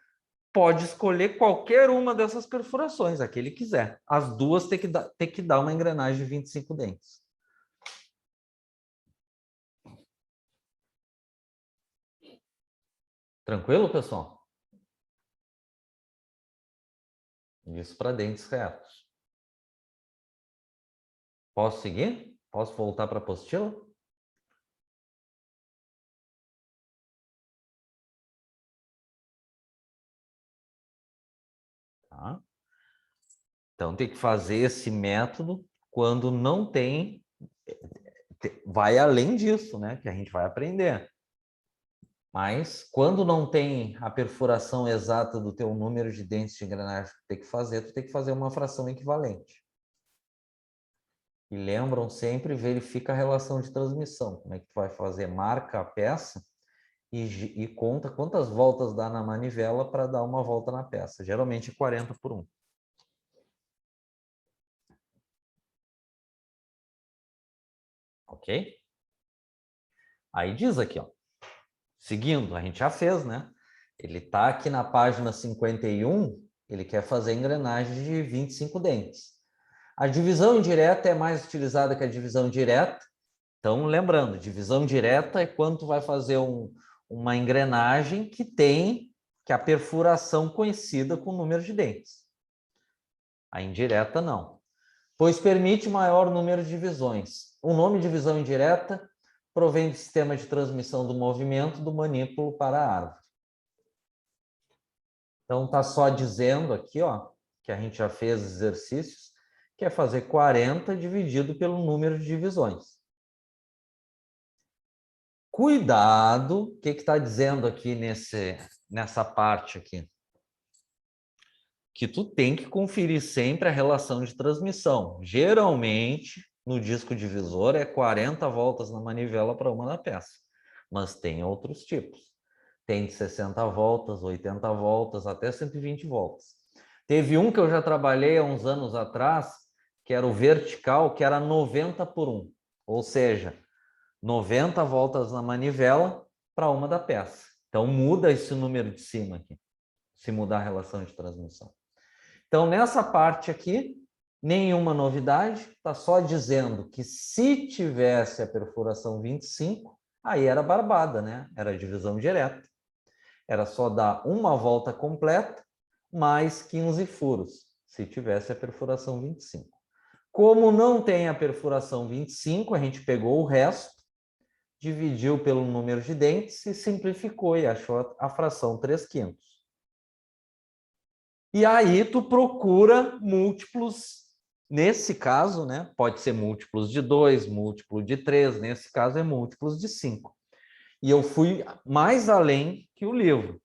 [SPEAKER 1] pode escolher qualquer uma dessas perfurações, a que ele quiser. As duas tem que dar uma engrenagem de 25 dentes. Tranquilo, pessoal? Isso para dentes retos. Posso seguir? Posso voltar para a apostila? Tá. Então, tem que fazer esse método quando não tem... Vai além disso, né? Que a gente vai aprender. Mas, quando não tem a perfuração exata do teu número de dentes de engrenagem que tu tem que fazer uma fração equivalente. E lembram sempre, verifica a relação de transmissão. Como é que tu vai fazer? Marca a peça e conta quantas voltas dá na manivela para dar uma volta na peça. Geralmente 40 por 1. Ok? Aí diz aqui, ó. Seguindo, a gente já fez, né? Ele está aqui na página 51, ele quer fazer engrenagem de 25 dentes. A divisão indireta é mais utilizada que a divisão direta. Então, lembrando, divisão direta é quando tu vai fazer uma engrenagem que tem a perfuração coincida com o número de dentes. A indireta, não. Pois permite maior número de divisões. O nome divisão indireta provém do sistema de transmissão do movimento do manípulo para a árvore. Então, está só dizendo aqui, ó, que a gente já fez exercícios, que é fazer 40 dividido pelo número de divisões. Cuidado, o que está dizendo aqui nessa parte aqui? Que tu tem que conferir sempre a relação de transmissão. Geralmente, no disco divisor, é 40 voltas na manivela para uma da peça. Mas tem outros tipos. Tem de 60 voltas, 80 voltas, até 120 voltas. Teve um que eu já trabalhei há uns anos atrás, que era o vertical, que era 90 por 1. Ou seja, 90 voltas na manivela para uma da peça. Então, muda esse número de cima aqui, se mudar a relação de transmissão. Então, nessa parte aqui, nenhuma novidade, está só dizendo que se tivesse a perfuração 25, aí era barbada, né? Era divisão direta. Era só dar uma volta completa, mais 15 furos, se tivesse a perfuração 25. Como não tem a perfuração 25, a gente pegou o resto, dividiu pelo número de dentes e simplificou e achou a fração 3/5. E aí tu procura múltiplos, nesse caso, né? Pode ser múltiplos de 2, múltiplo de 3, nesse caso é múltiplos de 5. E eu fui mais além que o livro.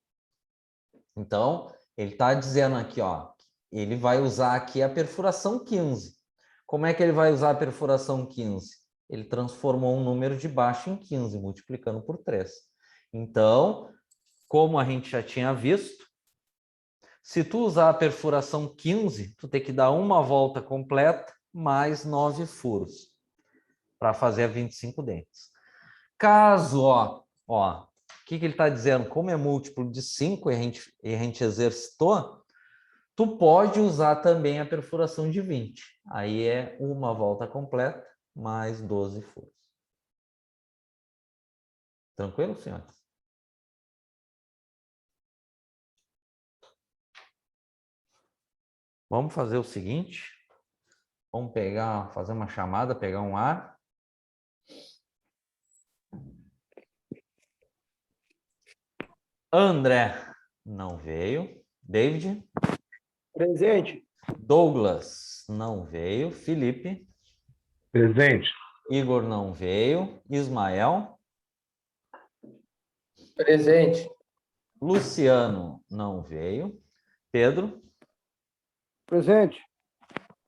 [SPEAKER 1] Então, ele está dizendo aqui, ó, ele vai usar aqui a perfuração 15. Como é que ele vai usar a perfuração 15? Ele transformou um número de baixo em 15, multiplicando por 3. Então, como a gente já tinha visto, Se tu usar a perfuração 15, tu tem que dar uma volta completa mais 9 furos para fazer a 25 dentes. Caso, o que ele está dizendo? Como é múltiplo de 5 e a gente exercitou, tu pode usar também a perfuração de 20. Aí é uma volta completa mais 12 furos. Tranquilo, senhores? Vamos fazer o seguinte. Vamos fazer uma chamada, pegar um ar. André não veio. David?
[SPEAKER 3] Presente.
[SPEAKER 1] Douglas não veio. Felipe?
[SPEAKER 4] Presente.
[SPEAKER 1] Igor não veio. Ismael?
[SPEAKER 3] Presente.
[SPEAKER 1] Luciano não veio. Pedro?
[SPEAKER 3] Presente.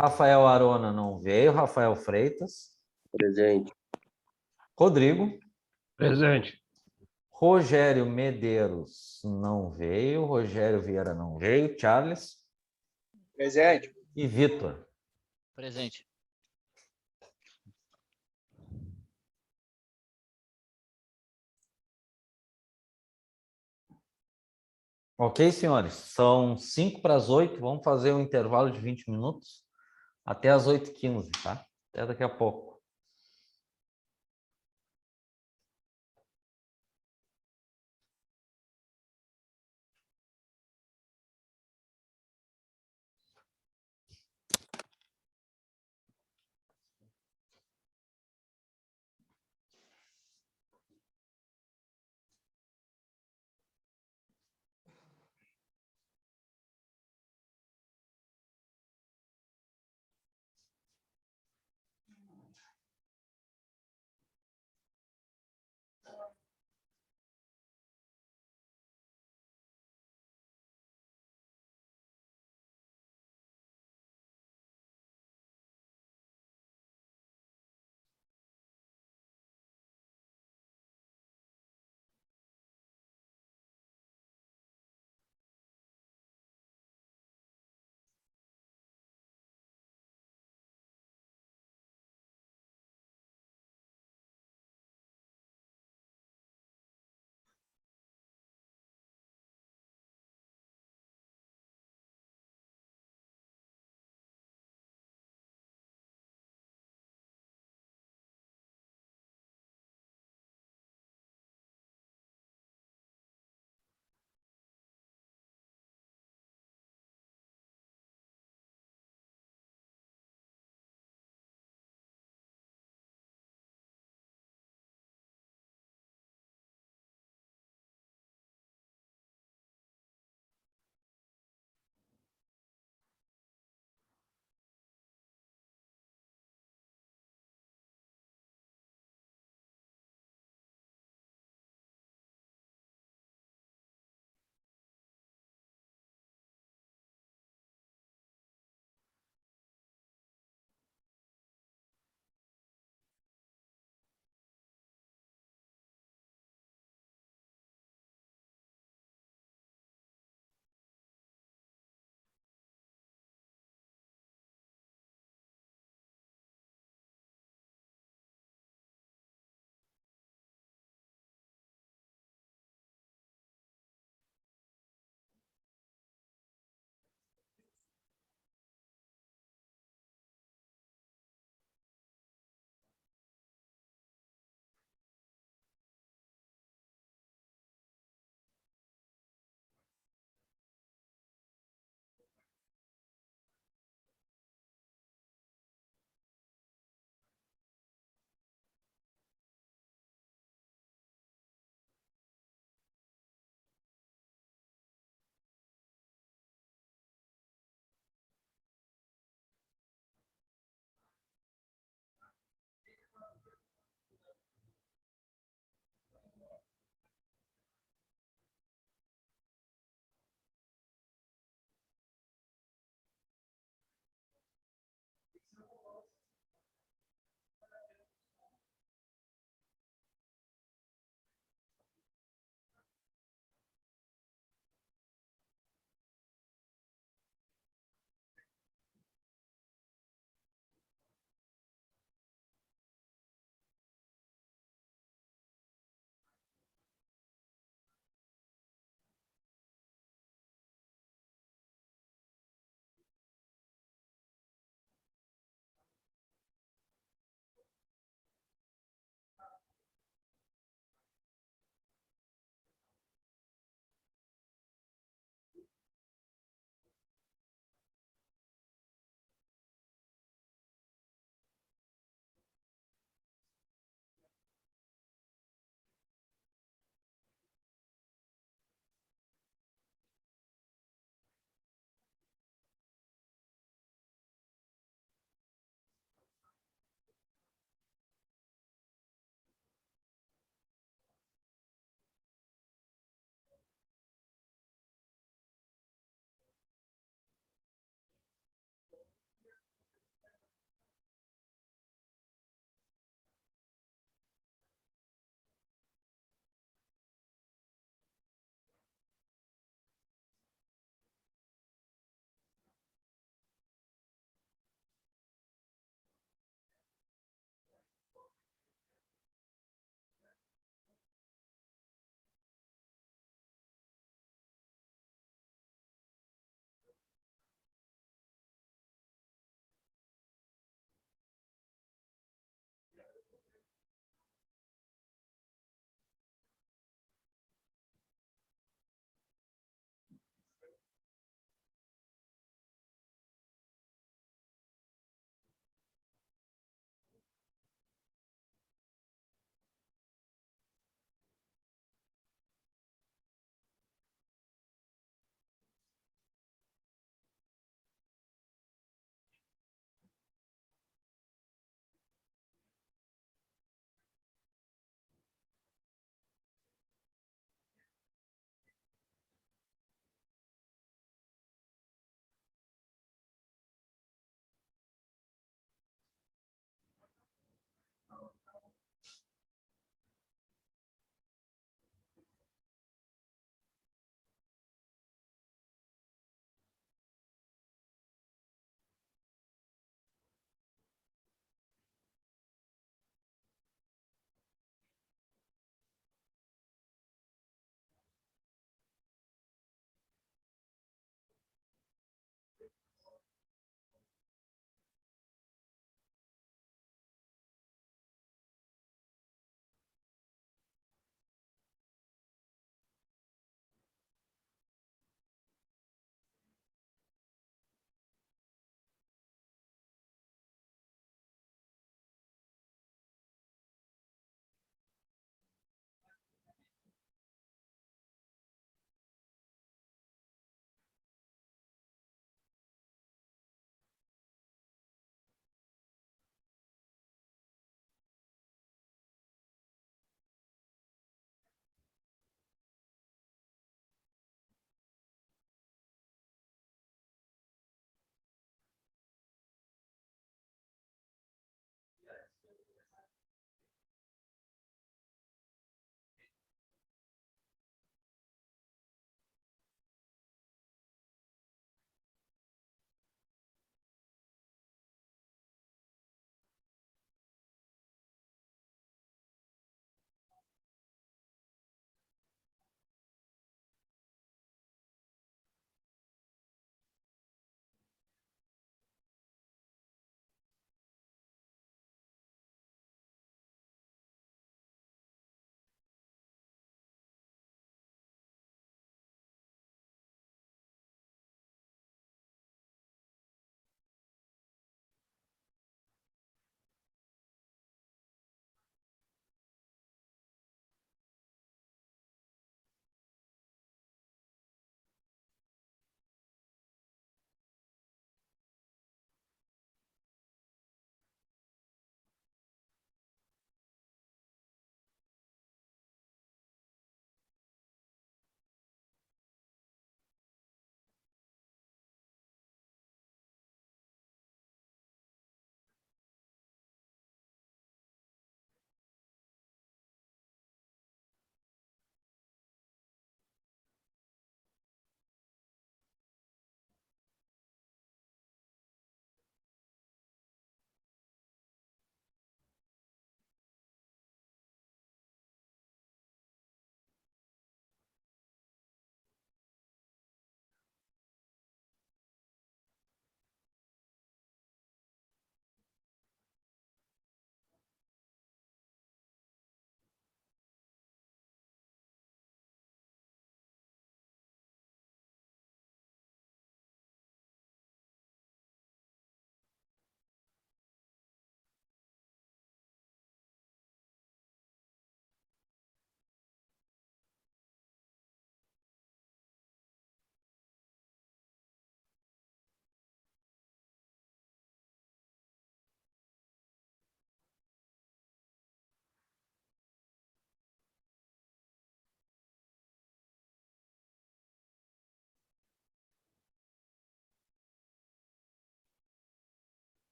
[SPEAKER 1] Rafael Arona não veio. Rafael Freitas?
[SPEAKER 3] Presente.
[SPEAKER 1] Rodrigo?
[SPEAKER 3] Presente.
[SPEAKER 1] Rogério Medeiros não veio. Rogério Vieira não veio. Charles?
[SPEAKER 2] Presente.
[SPEAKER 1] E Vitor?
[SPEAKER 5] Presente.
[SPEAKER 1] Ok, senhores? São 5 para as 8. Vamos fazer um intervalo de 20 minutos até as 8h15, tá? Até daqui a pouco.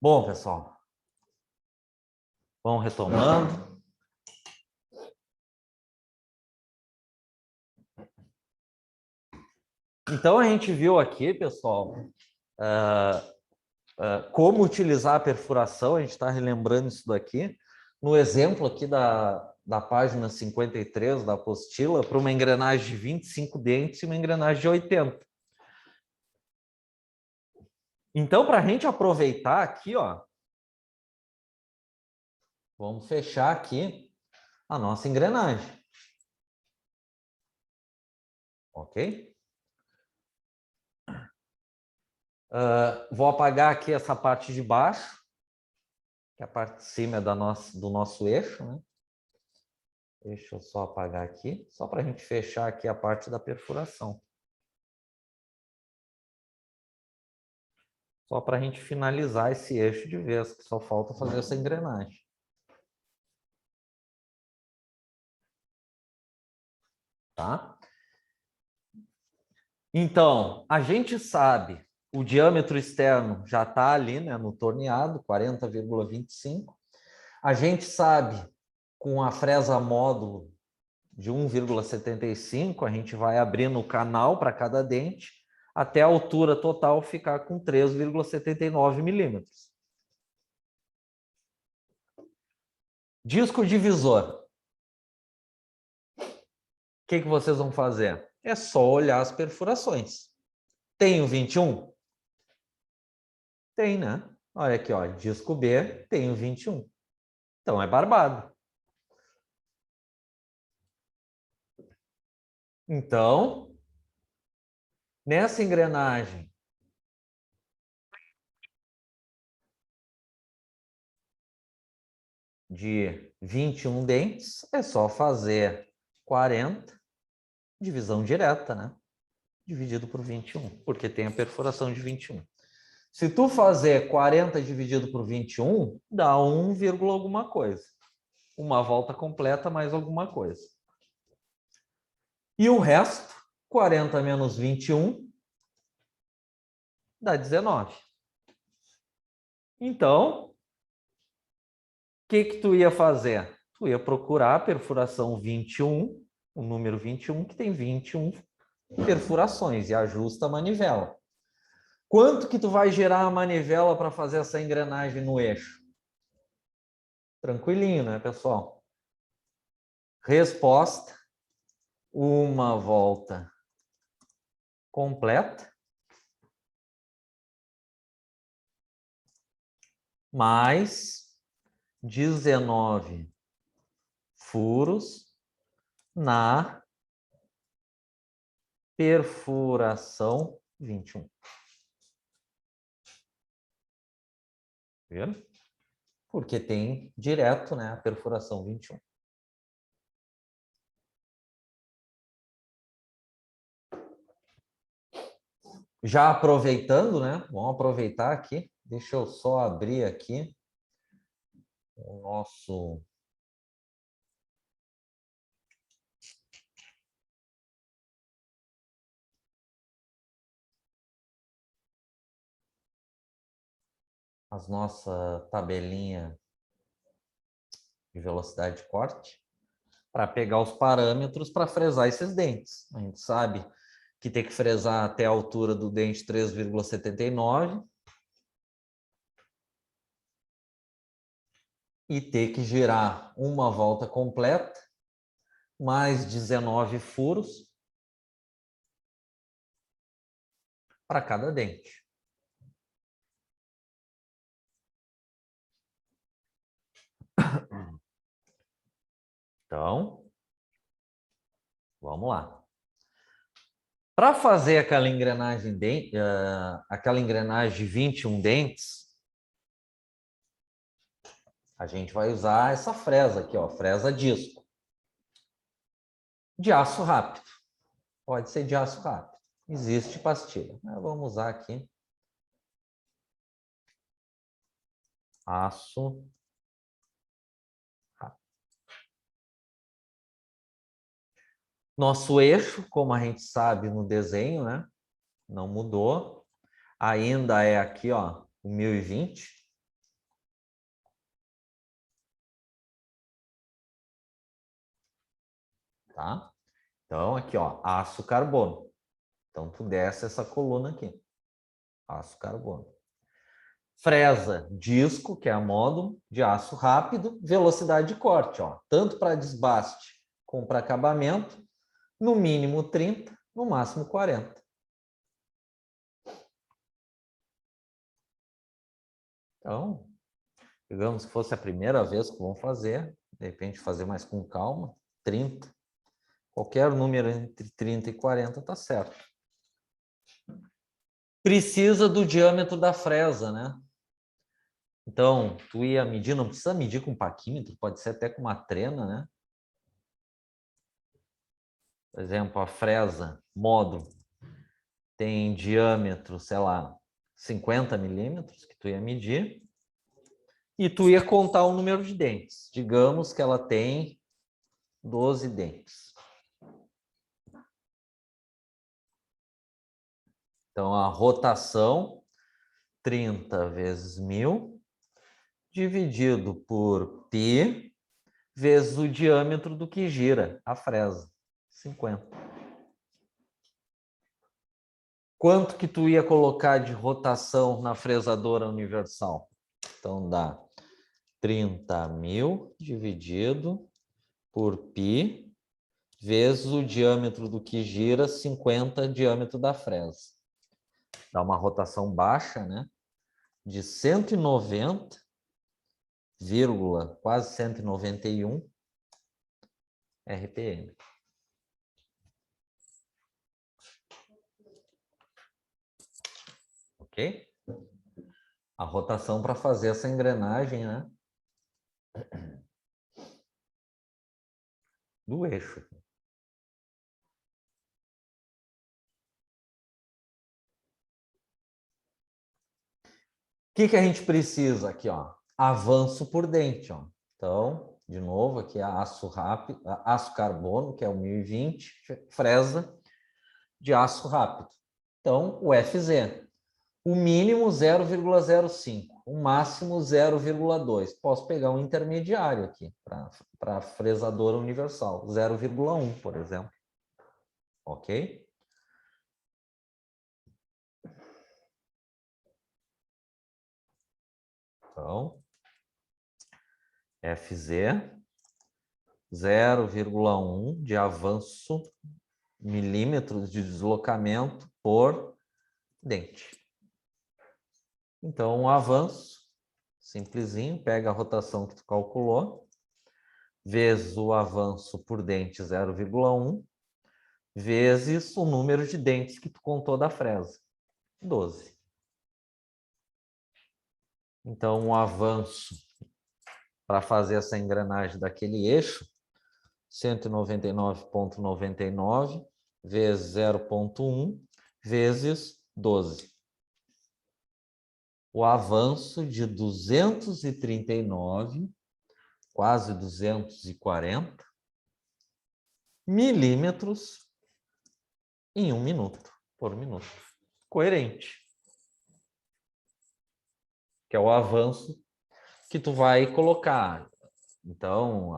[SPEAKER 1] Bom, pessoal, vamos retomando. Então, a gente viu aqui, pessoal, como utilizar a perfuração, a gente está relembrando isso daqui, no exemplo aqui da página 53 da apostila, para uma engrenagem de 25 dentes e uma engrenagem de 80. Então, para a gente aproveitar aqui, ó, vamos fechar aqui a nossa engrenagem. Ok? Vou apagar aqui essa parte de baixo, que a parte de cima é do nosso eixo, né? Deixa eu só apagar aqui, só para a gente fechar aqui a parte da perfuração. Só para a gente finalizar esse eixo de vez, que só falta fazer essa engrenagem. Tá? Então, a gente sabe, o diâmetro externo já está ali, né, no torneado, 40,25. A gente sabe, com a fresa módulo de 1,75, a gente vai abrindo o canal para cada dente, até a altura total ficar com 3,79 milímetros. Disco divisor. O que vocês vão fazer? É só olhar as perfurações. Tem o 21? Tem, né? Olha aqui, ó, disco B tem o 21. Então é barbado. Então, nessa engrenagem de 21 dentes, é só fazer 40, divisão direta, né? Dividido por 21, porque tem a perfuração de 21. Se tu fazer 40 dividido por 21, dá 1, alguma coisa. Uma volta completa mais alguma coisa. E o resto, 40 menos 21, dá 19. Então, o que tu ia fazer? Tu ia procurar a perfuração 21, o número 21, que tem 21 perfurações, e ajusta a manivela. Quanto que tu vai gerar a manivela para fazer essa engrenagem no eixo? Tranquilinho, né, pessoal? Resposta: uma volta completa mais 19 furos na perfuração 21. Viram? Porque tem direto, né, a perfuração 21. Já aproveitando, né? Vamos aproveitar aqui. Deixa eu só abrir aqui o nosso... as nossa tabelinha de velocidade de corte para pegar os parâmetros para fresar esses dentes. A gente sabe que tem que fresar até a altura do dente 3,79 e ter que girar uma volta completa, mais 19 furos para cada dente. Então, vamos lá. Para fazer aquela engrenagem de 21 dentes, a gente vai usar essa fresa aqui, ó, fresa disco. De aço rápido. Pode ser de aço rápido. Existe pastilha. Vamos usar aqui aço rápido. Nosso eixo, como a gente sabe no desenho, né? Não mudou. Ainda é aqui, ó, o 1020. tá? Então, aqui, ó, aço carbono. Então, tu desce essa coluna aqui. Aço carbono. Fresa, disco, que é a módulo de aço rápido, velocidade de corte, ó. Tanto para desbaste como para acabamento, no mínimo 30, no máximo 40. Então, digamos que fosse a primeira vez que vão fazer, de repente fazer mais com calma, 30. Qualquer número entre 30 e 40 tá certo. Precisa do diâmetro da fresa, né? Então, tu ia medir, não precisa medir com paquímetro, pode ser até com uma trena, né? Por exemplo, a fresa módulo tem diâmetro, sei lá, 50 milímetros, que tu ia medir, e tu ia contar o número de dentes. Digamos que ela tem 12 dentes. Então, a rotação, 30 vezes 1000, dividido por π, vezes o diâmetro do que gira a fresa, 50. Quanto que tu ia colocar de rotação na fresadora universal? Então, dá 30.000 dividido por π, vezes o diâmetro do que gira, 50 diâmetro da fresa. Dá uma rotação baixa, né? De 190, quase 191 RPM. Ok? A rotação para fazer essa engrenagem, né? Do eixo. O que a gente precisa aqui, ó? Avanço por dente, ó. Então, de novo, aqui é aço rápido, aço carbono, que é o 1020, fresa de aço rápido. Então, o FZ. O mínimo 0,05, o máximo 0,2. Posso pegar um intermediário aqui para a fresadora universal, 0,1, por exemplo. Ok? Então, FZ, 0,1 de avanço, milímetros de deslocamento por dente. Então, um avanço, simplesinho, pega a rotação que tu calculou, vezes o avanço por dente 0,1, vezes o número de dentes que tu contou da fresa, 12. Então, um avanço para fazer essa engrenagem daquele eixo, 199,99 vezes 0,1 vezes 12. O avanço de 239, quase 240 milímetros em 1 minuto, por minuto. Coerente. Que é o avanço que tu vai colocar. Então,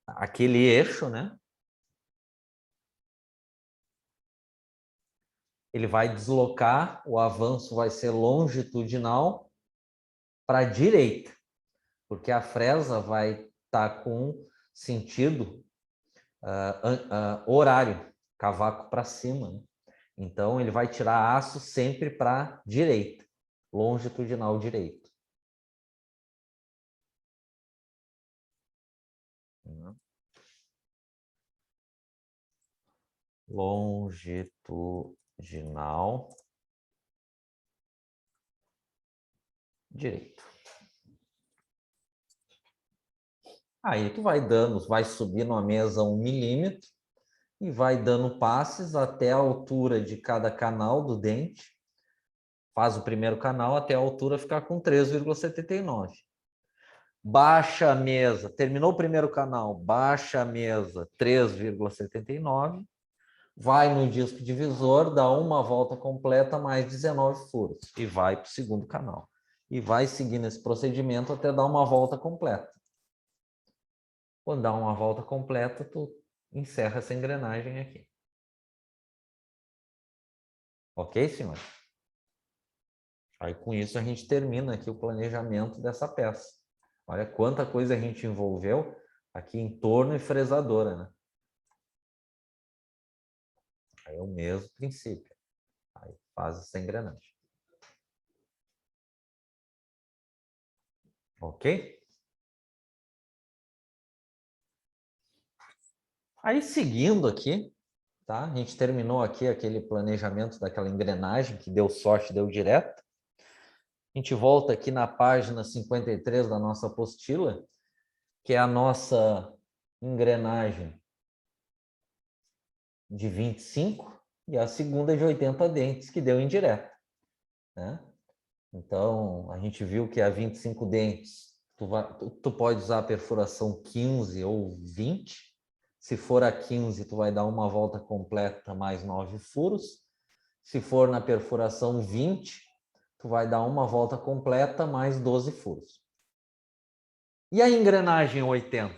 [SPEAKER 1] aquele eixo, né? Ele vai deslocar, o avanço vai ser longitudinal para a direita, porque a fresa vai estar com sentido horário, cavaco para cima, né? Então, ele vai tirar aço sempre para a direita, longitudinal direito. Longitudinal direito. Aí tu vai dando, vai subindo a mesa 1 milímetro e vai dando passes até a altura de cada canal do dente. Faz o primeiro canal até a altura ficar com 3,79. Baixa a mesa, terminou o primeiro canal, baixa a mesa 3,79. Vai no disco divisor, dá uma volta completa, mais 19 furos. E vai para o segundo canal. E vai seguindo esse procedimento até dar uma volta completa. Quando dá uma volta completa, tu encerra essa engrenagem aqui. Ok, senhores? Aí com isso a gente termina aqui o planejamento dessa peça. Olha quanta coisa a gente envolveu aqui em torno e fresadora, né? Aí é o mesmo princípio. Aí faz essa engrenagem. Ok? Aí seguindo aqui, tá? A gente terminou aqui aquele planejamento daquela engrenagem que deu sorte, deu direto. A gente volta aqui na página 53 da nossa apostila, que é a nossa engrenagem de 25 e a segunda de 80 dentes, que deu indireto, né? Então, a gente viu que a 25 dentes, tu pode usar a perfuração 15 ou 20. Se for a 15, tu vai dar uma volta completa mais 9 furos. Se for na perfuração 20, tu vai dar uma volta completa mais 12 furos. E a engrenagem 80?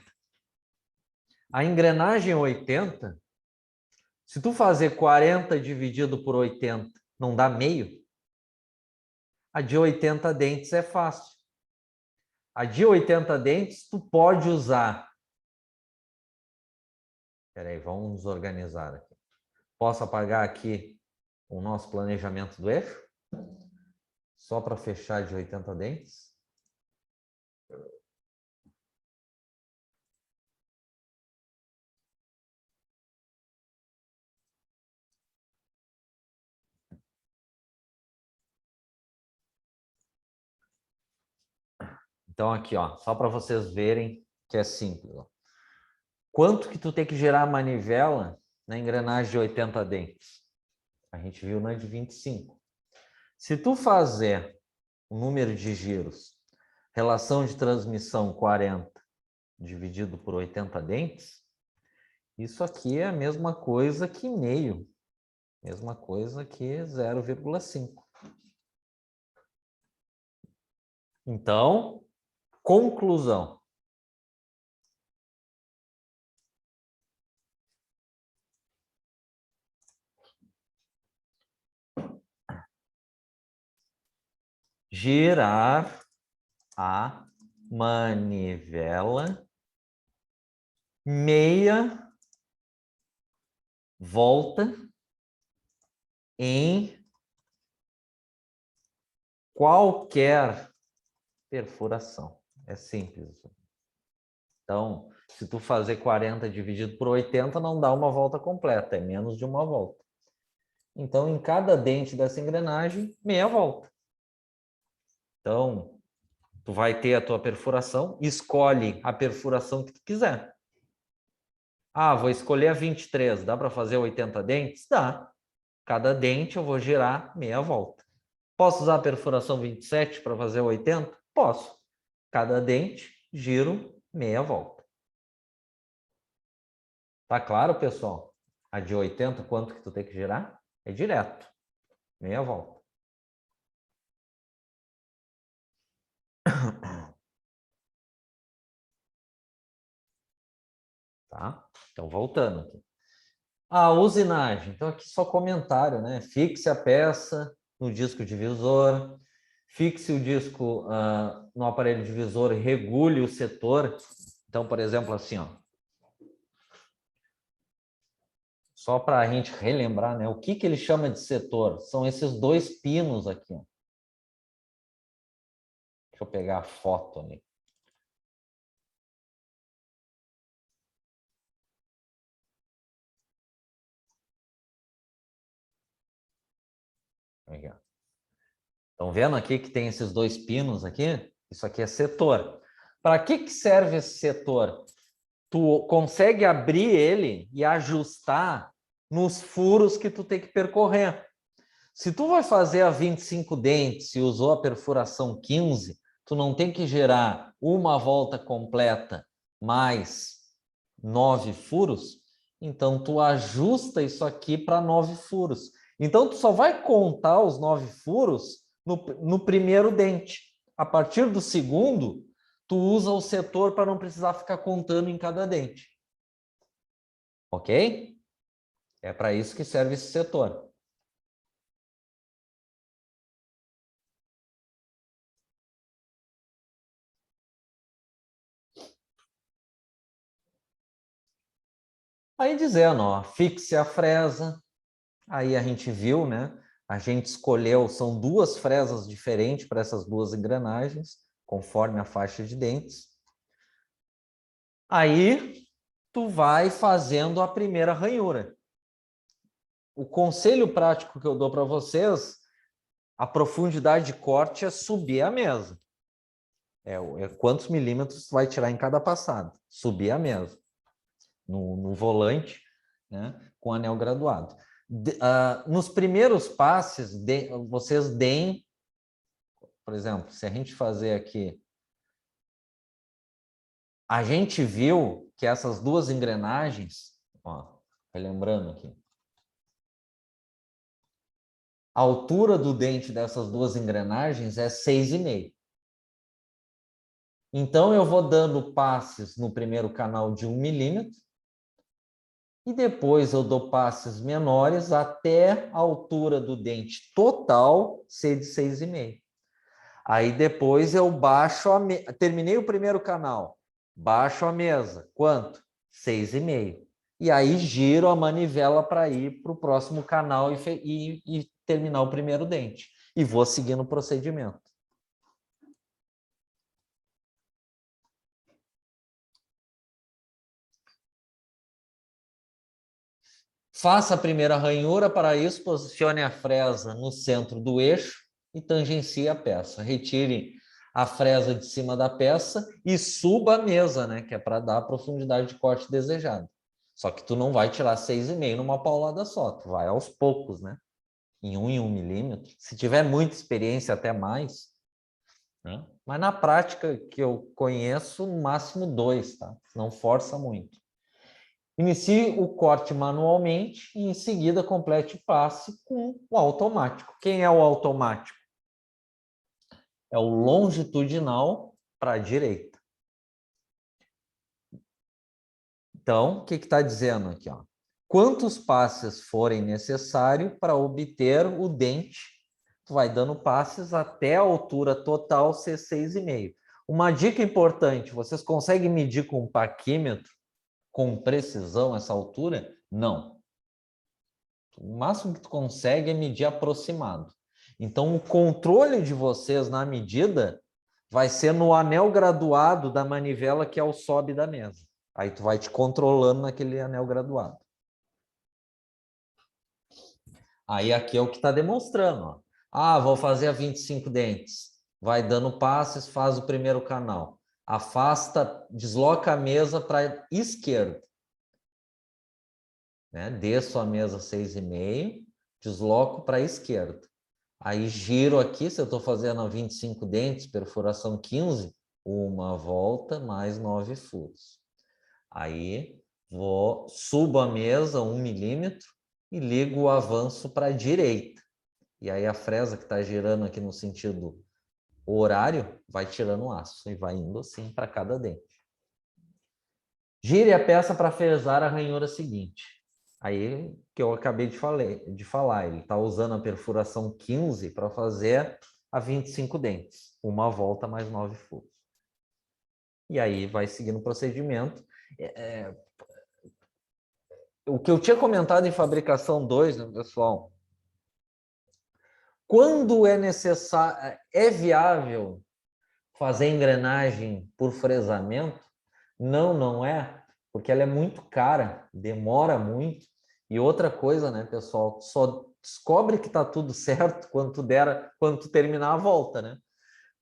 [SPEAKER 1] A engrenagem 80, se tu fazer 40 dividido por 80, não dá meio? A de 80 dentes é fácil. A de 80 dentes, tu pode usar. Espera aí, vamos nos organizar aqui. Posso apagar aqui o nosso planejamento do eixo? Só para fechar de 80 dentes. Então aqui, ó, só para vocês verem que é simples. Ó. Quanto que tu tem que gerar a manivela na engrenagem de 80 dentes? A gente viu na de 25. Se tu fazer o número de giros, relação de transmissão 40 dividido por 80 dentes, isso aqui é a mesma coisa que meio. Mesma coisa que 0,5. Então, conclusão. Girar a manivela meia volta em qualquer perfuração. É simples. Então, se tu fazer 40 dividido por 80, não dá uma volta completa, é menos de uma volta. Então, em cada dente dessa engrenagem, meia volta. Então, tu vai ter a tua perfuração, escolhe a perfuração que tu quiser. Ah, vou escolher a 23, dá para fazer 80 dentes? Dá. Cada dente eu vou girar meia volta. Posso usar a perfuração 27 para fazer 80? Posso. Cada dente, giro meia volta. Tá claro, pessoal? A de 80, quanto que tu tem que girar? É direto. Meia volta. Tá? Então, voltando aqui. A usinagem. Então, aqui só comentário, né? Fixe a peça no disco divisor. Fixe o disco no aparelho divisor, regule o setor. Então, por exemplo, assim, ó. Só para a gente relembrar, né? O que ele chama de setor? São esses dois pinos aqui, ó. Deixa eu pegar a foto ali. Estão vendo aqui que tem esses dois pinos aqui? Isso aqui é setor. Para que serve esse setor? Tu consegue abrir ele e ajustar nos furos que tu tem que percorrer. Se tu vai fazer a 25 dentes e usou a perfuração 15, tu não tem que gerar uma volta completa mais 9 furos, então tu ajusta isso aqui para 9 furos. Então tu só vai contar os 9 furos no primeiro dente. A partir do segundo, tu usa o setor para não precisar ficar contando em cada dente. Ok? É para isso que serve esse setor. Aí dizendo, ó, fixe a fresa. Aí a gente viu, né? A gente escolheu, são duas fresas diferentes para essas duas engrenagens, conforme a faixa de dentes. Aí tu vai fazendo a primeira ranhura. O conselho prático que eu dou para vocês, a profundidade de corte é subir a mesa. É quantos milímetros tu vai tirar em cada passada. Subir a mesa. No volante, né, com anel graduado. Nos primeiros passes, vocês deem, por exemplo, se a gente fazer aqui, a gente viu que essas duas engrenagens, ó, relembrando aqui, a altura do dente dessas duas engrenagens é 6,5. Então, eu vou dando passes no primeiro canal de 1 milímetro, e depois eu dou passes menores até a altura do dente total ser de 6,5. Aí depois eu baixo terminei o primeiro canal, baixo a mesa. Quanto? 6,5. E aí giro a manivela para ir para o próximo canal e terminar o primeiro dente. E vou seguindo o procedimento. Faça a primeira ranhura, para isso posicione a fresa no centro do eixo e tangencie a peça. Retire a fresa de cima da peça e suba a mesa, né? Que é para dar a profundidade de corte desejada. Só que tu não vai tirar 6,5 numa paulada só, tu vai aos poucos, né? Em 1 milímetro. Se tiver muita experiência, até mais. Né? Mas na prática que eu conheço, no máximo 2, tá? Não força muito. Inicie o corte manualmente e em seguida complete o passe com o automático. Quem é o automático? É o longitudinal para a direita. Então, o que está dizendo aqui? Ó? Quantos passes forem necessários para obter o dente, tu vai dando passes até a altura total ser 6,5. Uma dica importante, vocês conseguem medir com um paquímetro com precisão essa altura? Não. O máximo que tu consegue é medir aproximado. Então, o controle de vocês na medida vai ser no anel graduado da manivela, que é o sobe da mesa. Aí tu vai te controlando naquele anel graduado. Aí aqui é o que está demonstrando. Ó. Ah, vou fazer a 25 dentes. Vai dando passes, faz o primeiro canal. Afasta, desloca a mesa para a esquerda. Né? Desço a mesa 6,5, desloco para a esquerda. Aí giro aqui, se eu estou fazendo 25 dentes, perfuração 15, uma volta mais 9 furos. Aí subo a mesa 1 milímetro e ligo o avanço para a direita. E aí a fresa que está girando aqui no sentido horário vai tirando o aço e vai indo assim para cada dente. Gire a peça para fresar a ranhura seguinte. Aí que eu acabei de falar, ele está usando a perfuração 15 para fazer a 25 dentes, uma volta mais 9 furos. E aí vai seguindo o procedimento. O que eu tinha comentado em fabricação 2, né, pessoal? Quando é necessário, é viável fazer engrenagem por fresamento? Não, não é, porque ela é muito cara, demora muito. E outra coisa, né, pessoal, só descobre que está tudo certo quando tu terminar a volta, né?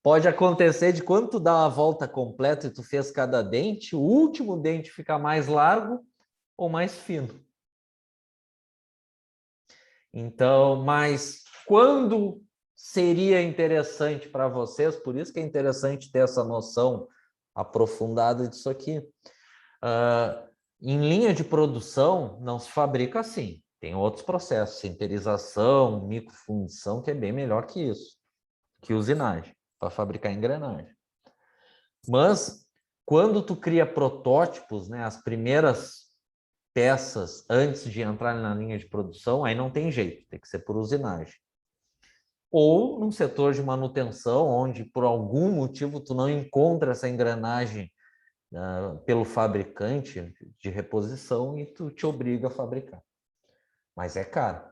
[SPEAKER 1] Pode acontecer de quando tu dá a volta completa e tu fez cada dente, o último dente fica mais largo ou mais fino. Então, mas quando seria interessante para vocês, por isso que é interessante ter essa noção aprofundada disso aqui. Em linha de produção, não se fabrica assim. Tem outros processos, sinterização, microfundição, que é bem melhor que isso, que usinagem, para fabricar engrenagem. Mas quando tu cria protótipos, né, as primeiras peças antes de entrar na linha de produção, aí não tem jeito, tem que ser por usinagem. Ou num setor de manutenção, onde por algum motivo tu não encontra essa engrenagem pelo fabricante de reposição e tu te obriga a fabricar. Mas é caro.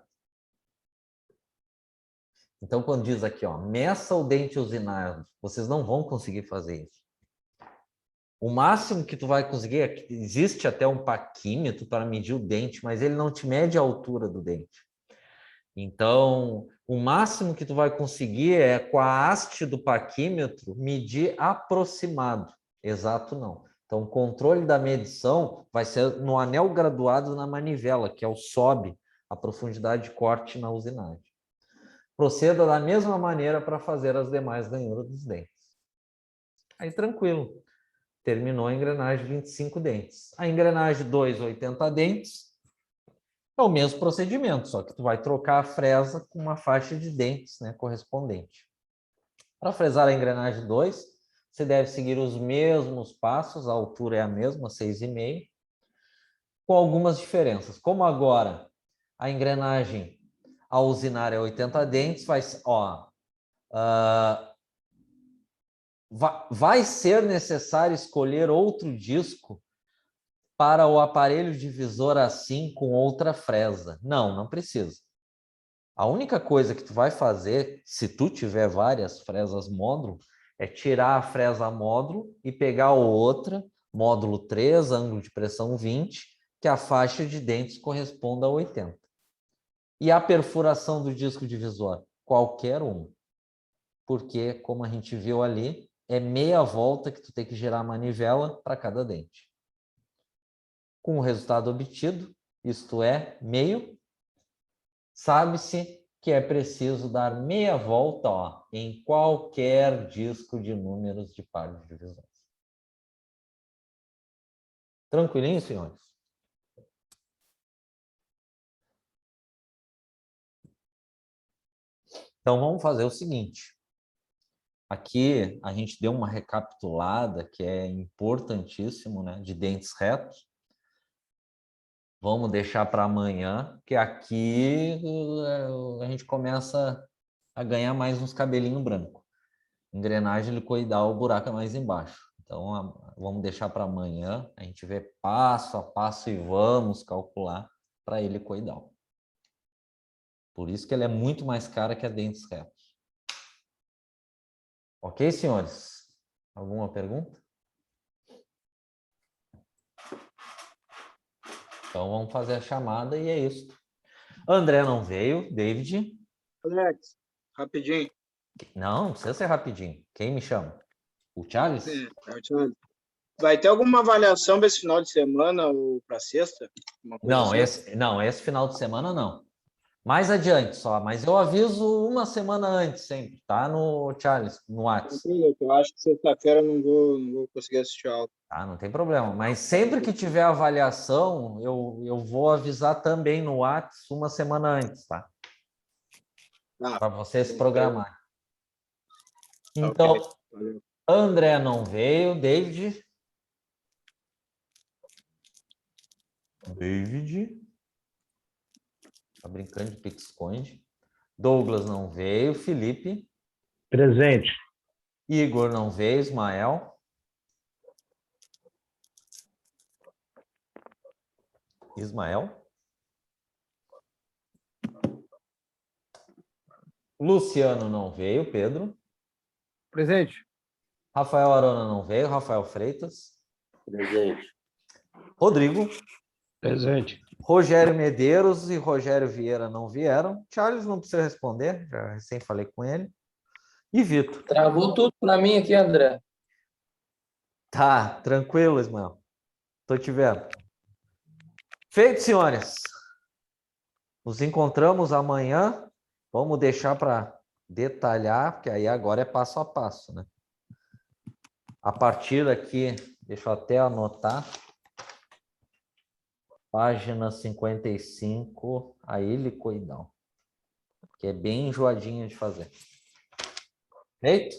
[SPEAKER 1] Então, quando diz aqui, ó, meça o dente usinado, vocês não vão conseguir fazer isso. O máximo que tu vai conseguir, existe até um paquímetro para medir o dente, mas ele não te mede a altura do dente. Então, o máximo que tu vai conseguir é, com a haste do paquímetro, medir aproximado. Exato, não. Então, o controle da medição vai ser no anel graduado na manivela, que é o SOB, a profundidade de corte na usinagem. Proceda da mesma maneira para fazer as demais ranhuras dos dentes. Aí, tranquilo. Terminou a engrenagem 25 dentes. A engrenagem 2, 80 dentes. É o mesmo procedimento, só que tu vai trocar a fresa com uma faixa de dentes, né, correspondente. Para fresar a engrenagem 2, você deve seguir os mesmos passos, a altura é a mesma, 6,5, com algumas diferenças. Como agora a engrenagem, a usinar é 80 dentes, vai ser necessário escolher outro disco para o aparelho divisor assim com outra fresa. Não precisa. A única coisa que tu vai fazer, se tu tiver várias fresas módulo, é tirar a fresa módulo e pegar outra, módulo 3, ângulo de pressão 20, que a faixa de dentes corresponda a 80. E a perfuração do disco divisor? Qualquer um. Porque, como a gente viu ali, é meia volta que tu tem que girar a manivela para cada dente. Com o resultado obtido, isto é, meio, sabe-se que é preciso dar meia volta, ó, em qualquer disco de números de par de divisões. Tranquilinho, senhores? Então, vamos fazer o seguinte. Aqui, a gente deu uma recapitulada, que é importantíssimo, né, de dentes retos. Vamos deixar para amanhã, que aqui a gente começa a ganhar mais uns cabelinhos brancos. Engrenagem helicoidal, o buraco é mais embaixo. Então, vamos deixar para amanhã, a gente vê passo a passo e vamos calcular para helicoidal. Por isso que ele é muito mais cara que a dentes retos. Ok, senhores? Alguma pergunta? Então, vamos fazer a chamada e é isso. André não veio, David?
[SPEAKER 2] Alex, rapidinho.
[SPEAKER 1] Não precisa ser rapidinho. Quem me chama? O Charles?
[SPEAKER 2] É o Charles. Vai ter alguma avaliação para esse final de semana ou para sexta?
[SPEAKER 1] Não,
[SPEAKER 2] Assim?
[SPEAKER 1] esse final de semana não. Mais adiante só, mas eu aviso uma semana antes sempre, tá? No Charles, no WhatsApp.
[SPEAKER 2] Eu acho que sexta-feira não vou conseguir assistir a aula.
[SPEAKER 1] Tá, não tem problema. Mas sempre que tiver avaliação, eu vou avisar também no WhatsApp uma semana antes, tá? Para você se programar. Então,
[SPEAKER 2] Okay.
[SPEAKER 1] André não veio, David. Tá brincando de pique-esconde. Douglas não veio, Felipe.
[SPEAKER 3] Presente.
[SPEAKER 1] Igor não veio, Ismael. Luciano não veio, Pedro.
[SPEAKER 3] Presente.
[SPEAKER 1] Rafael Arona não veio, Rafael Freitas.
[SPEAKER 3] Presente.
[SPEAKER 1] Rodrigo.
[SPEAKER 3] Presente.
[SPEAKER 1] Rogério Medeiros e Rogério Vieira não vieram. Charles não precisa responder, já recém falei com ele. E Vitor.
[SPEAKER 4] Travou tudo para mim aqui, André.
[SPEAKER 1] Tá, tranquilo, Ismael. Tô te vendo. Feito, senhores. Nos encontramos amanhã. Vamos deixar para detalhar, porque aí agora é passo a passo, né? A partir daqui, deixa eu até anotar. Página 55, a helicoidal. Que é bem enjoadinha de fazer. Feito?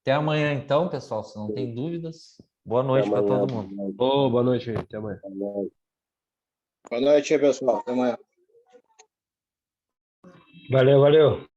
[SPEAKER 1] Até amanhã, então, pessoal, se não tem dúvidas. Boa noite para todo mundo.
[SPEAKER 3] Ô, boa noite, gente. Até amanhã.
[SPEAKER 2] Boa noite, pessoal. Até amanhã.
[SPEAKER 3] Valeu, valeu.